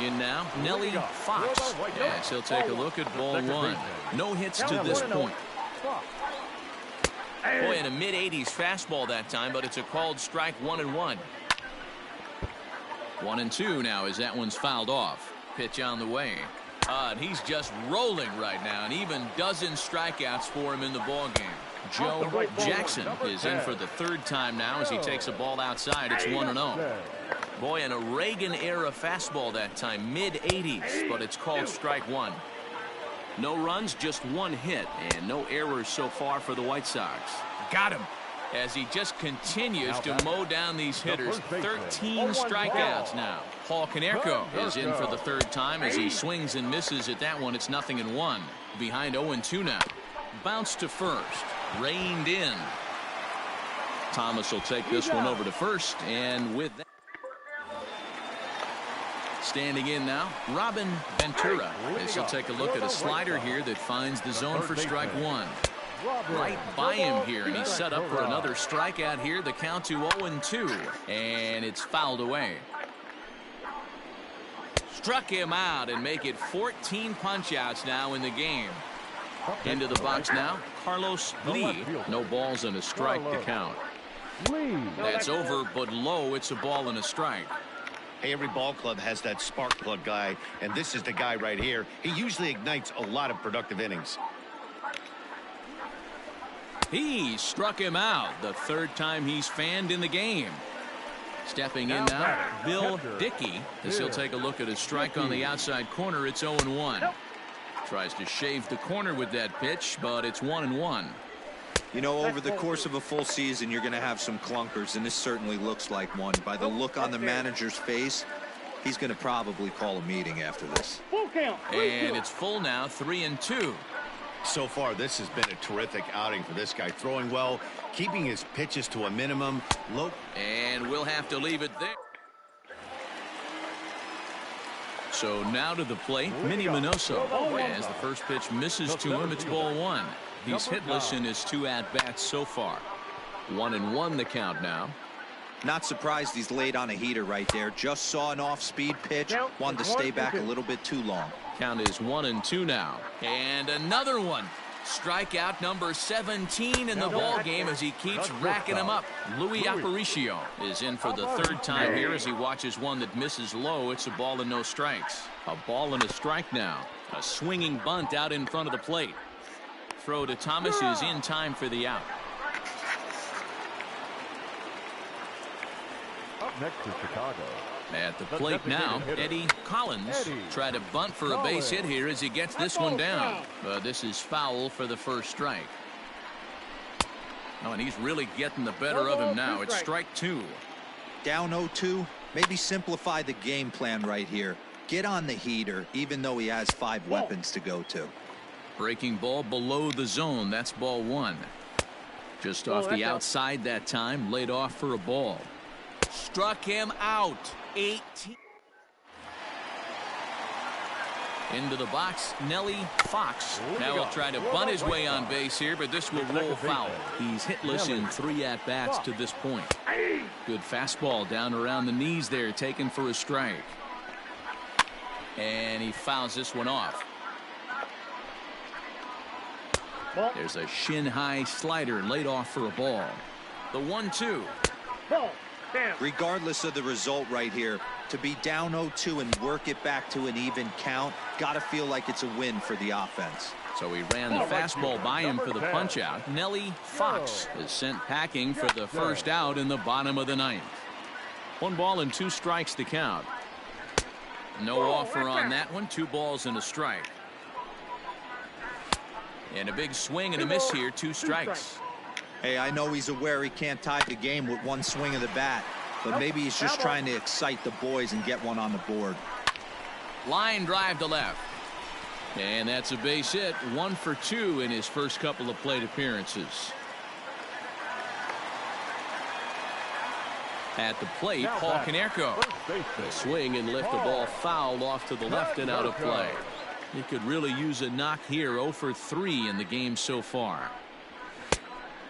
In now, Nelly Fox, as he'll take a look at ball 1. No hits to this point. Boy, in a mid-80s fastball that time, but it's a called strike. 1-1. 1-2 now as that one's fouled off. Pitch on the way. And he's just rolling right now, and even dozen strikeouts for him in the ballgame. Joe Jackson is in for the 3rd time now as he takes a ball outside. It's 1-0. Boy, in a Reagan-era fastball that time, mid-80s, but it's called strike 1. No runs, just 1 hit, and no errors so far for the White Sox. Got him. As he just continues to mow down these hitters. 13 strikeouts now. Paul Konerko is in for the 3rd time as he swings and misses at that one. It's 0-1. Behind 0-2 now. Bounce to first. Reined in. Thomas will take this one over to first, and with that. Standing in now, Robin Ventura, as he'll take a look at a slider here that finds the zone for strike 1. Right by him here, and he's set up for another strikeout here. The count to 0-2, and it's fouled away. Struck him out and make it 14 punch-outs now in the game. Into the box now, Carlos Lee. No balls and a strike to count. That's over, but low. It's a ball and a strike. Hey, every ball club has that spark plug guy, and this is the guy right here. He usually ignites a lot of productive innings. He struck him out, the 3rd time he's fanned in the game. Stepping in now, Bill Dickey, as he'll take a look at a strike on the outside corner. It's 0-1. Tries to shave the corner with that pitch, but it's 1-1. You know, over the course of a full season, you're going to have some clunkers, and this certainly looks like one. By the look on the manager's face, he's going to probably call a meeting after this. Full count. And it's full now, 3-2. So far, this has been a terrific outing for this guy. Throwing well, keeping his pitches to a minimum. Low. And we'll have to leave it there. So now to the plate, Minnie Minoso. As the first pitch misses to him, it's ball 1. He's hitless in his 2 at-bats so far. 1-1 the count now. Not surprised he's laid on a heater right there. Just saw an off-speed pitch. Wanted to stay back a little bit too long. Count is 1-2 now. And another one. Strikeout number 17 in the ball game as he keeps racking them up. Louis Aparicio is in for the 3rd time here as he watches one that misses low. It's a ball and no strikes. A ball and a strike now. A swinging bunt out in front of the plate. Throw to Thomas is in time for the out. Up next is Chicago. At the plate now, Eddie Collins tried to bunt for a base hit here as he gets this one down. This is foul for the first strike. Oh, and he's really getting the better of him now. It's strike two. Down 0-2, maybe simplify the game plan right here. Get on the heater, even though he has 5 weapons to go to. Breaking ball below the zone. That's ball one. Just off the outside that time, laid off for a ball. Struck him out. 18. Into the box, Nelly Fox. Now he'll try to bunt his way on base here, but this will roll foul. He's hitless in 3 at-bats to this point. Good fastball down around the knees there, taken for a strike. And he fouls this one off. There's a shin-high slider laid off for a ball. The 1-2. Regardless of the result right here, to be down 0-2 and work it back to an even count, gotta feel like it's a win for the offense. So he ran the fastball by him for the punch-out. Nelly Fox is sent packing for the first out in the bottom of the 9th. 1 ball and 2 strikes to count. No offer on that one. 2 balls and a strike. And a big swing and a miss here. 2 strikes. Hey, I know he's aware he can't tie the game with 1 swing of the bat, but maybe he's just trying to excite the boys and get one on the board. Line drive to left. And that's a base hit. 1 for 2 in his first couple of plate appearances. At the plate, Paul Konerko. The swing and lift the ball fouled off to the left and out of play. He could really use a knock here. 0 for 3 in the game so far.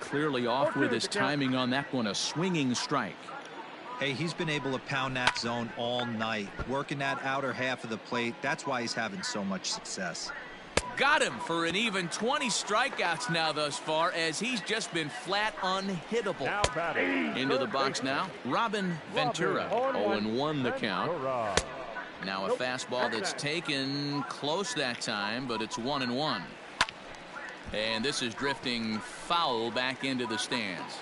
Clearly off with his timing on that one. A swinging strike. Hey, he's been able to pound that zone all night, working that outer half of the plate. That's why he's having so much success. Got him for an even 20 strikeouts now thus far, as he's just been flat unhittable. Into the box now, Robin Ventura. 0-1 the count. Now a fastball that's taken close that time, but it's 1-1. And this is drifting foul back into the stands.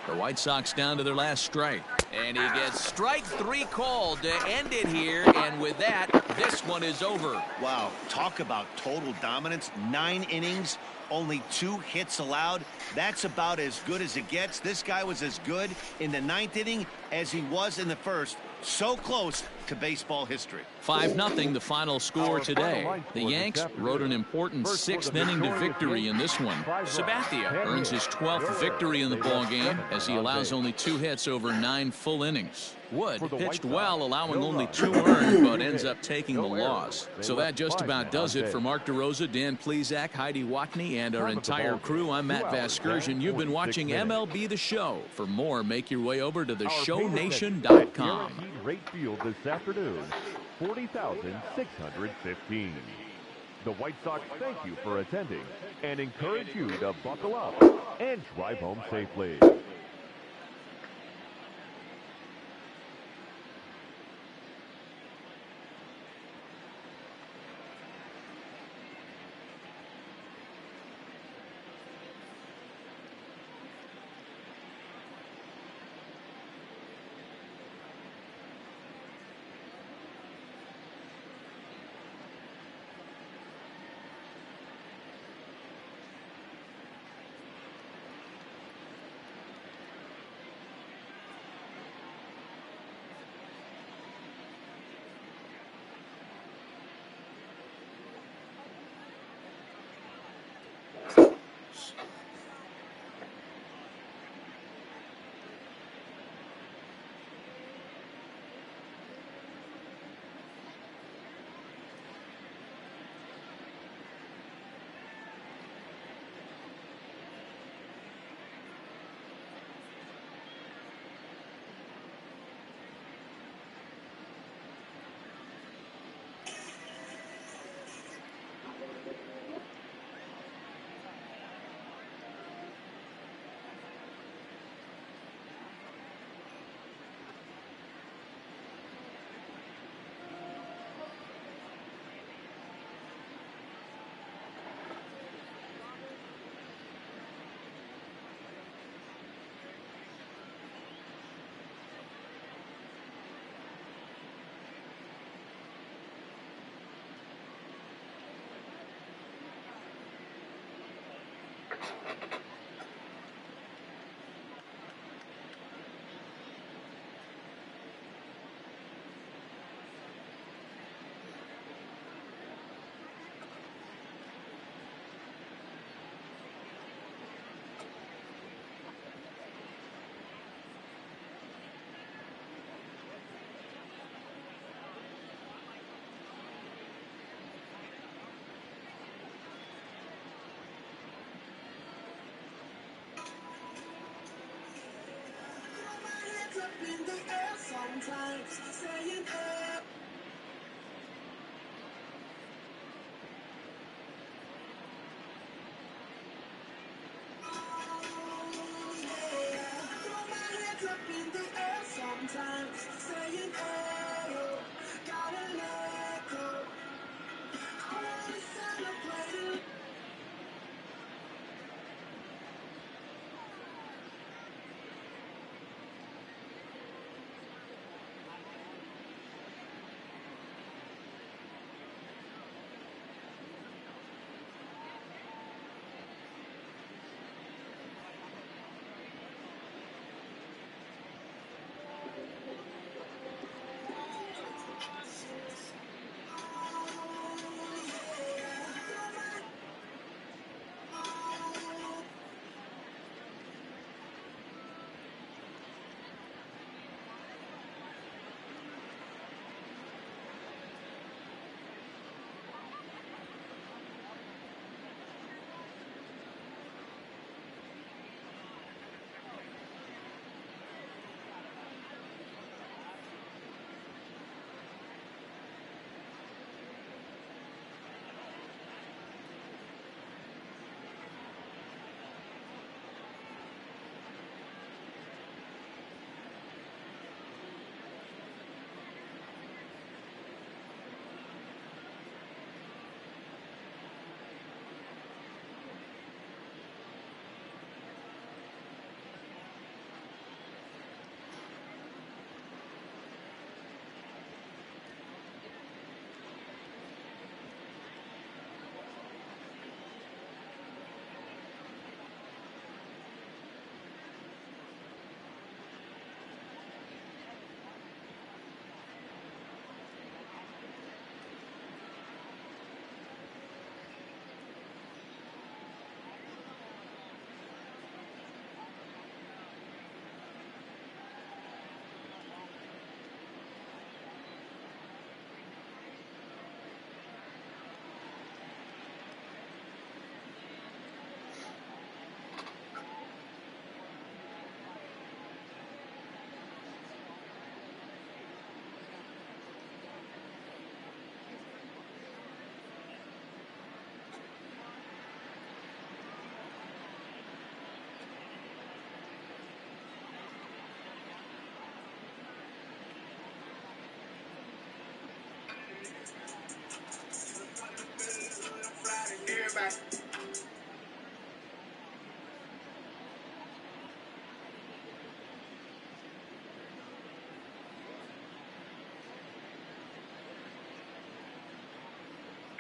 The White Sox down to their last strike. And he gets strike 3 called to end it here. And with that, this one is over. Wow, talk about total dominance. 9 innings, only 2 hits allowed. That's about as good as it gets. This guy was as good in the 9th inning as he was in the first. So close to baseball history. 5-0 the final score today. The Yanks rode an important 6th inning to victory in this one. Sabathia earns his 12th victory in the ballgame as he allows only 2 hits over 9 full innings. Wood pitched well, allowing only 2 earned, but ends up taking the loss. So that just about does it for Mark DeRosa, Dan Plesac, Heidi Watney, and our entire crew. I'm Matt Vasgersian. You've been watching MLB The Show. For more, make your way over to theshownation.com. Rate Field this afternoon, 40,615. The White Sox thank you for attending and encourage you to buckle up and drive home safely.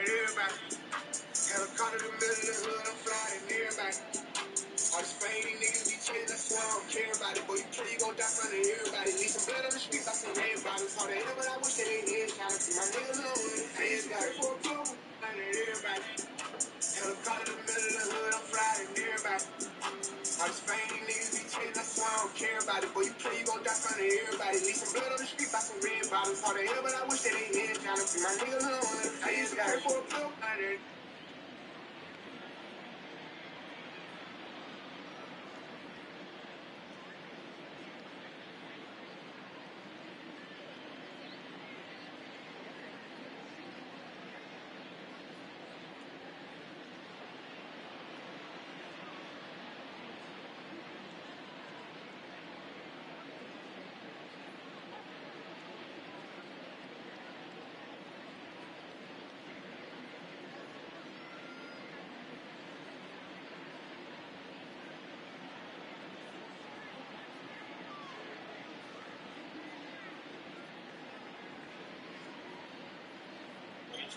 Everybody, had a car in the middle of the hood, I'm flying everybody. All these fame niggas be chasing, I swear I don't care about it. Boy, you kill, you gon' die front of everybody. Leave some blood on the streets, I some red bottles. How the hell, but I wish they ain't here. Trying to see my niggas alone with the fans got it for a clue. Everybody, had a car in the middle of the hood, I'm flying everybody. All these fame niggas be chasing, I swear I don't care about it. Boy, you kill, you gon' die front of everybody. Leave some blood on the streets, I some red bottles. How the hell, but I wish they ain't here. Trying to see my niggas alone with the fans got it for a clue.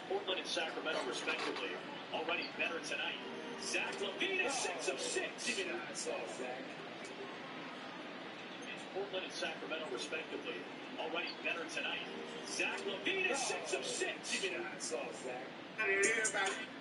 Portland and Sacramento, respectively, already better tonight. Zach LaVine is 6 of 6. Give me that. Zach. It's Portland and Sacramento, respectively, already better tonight. Zach LaVine is 6 of 6. Give me that. Zach.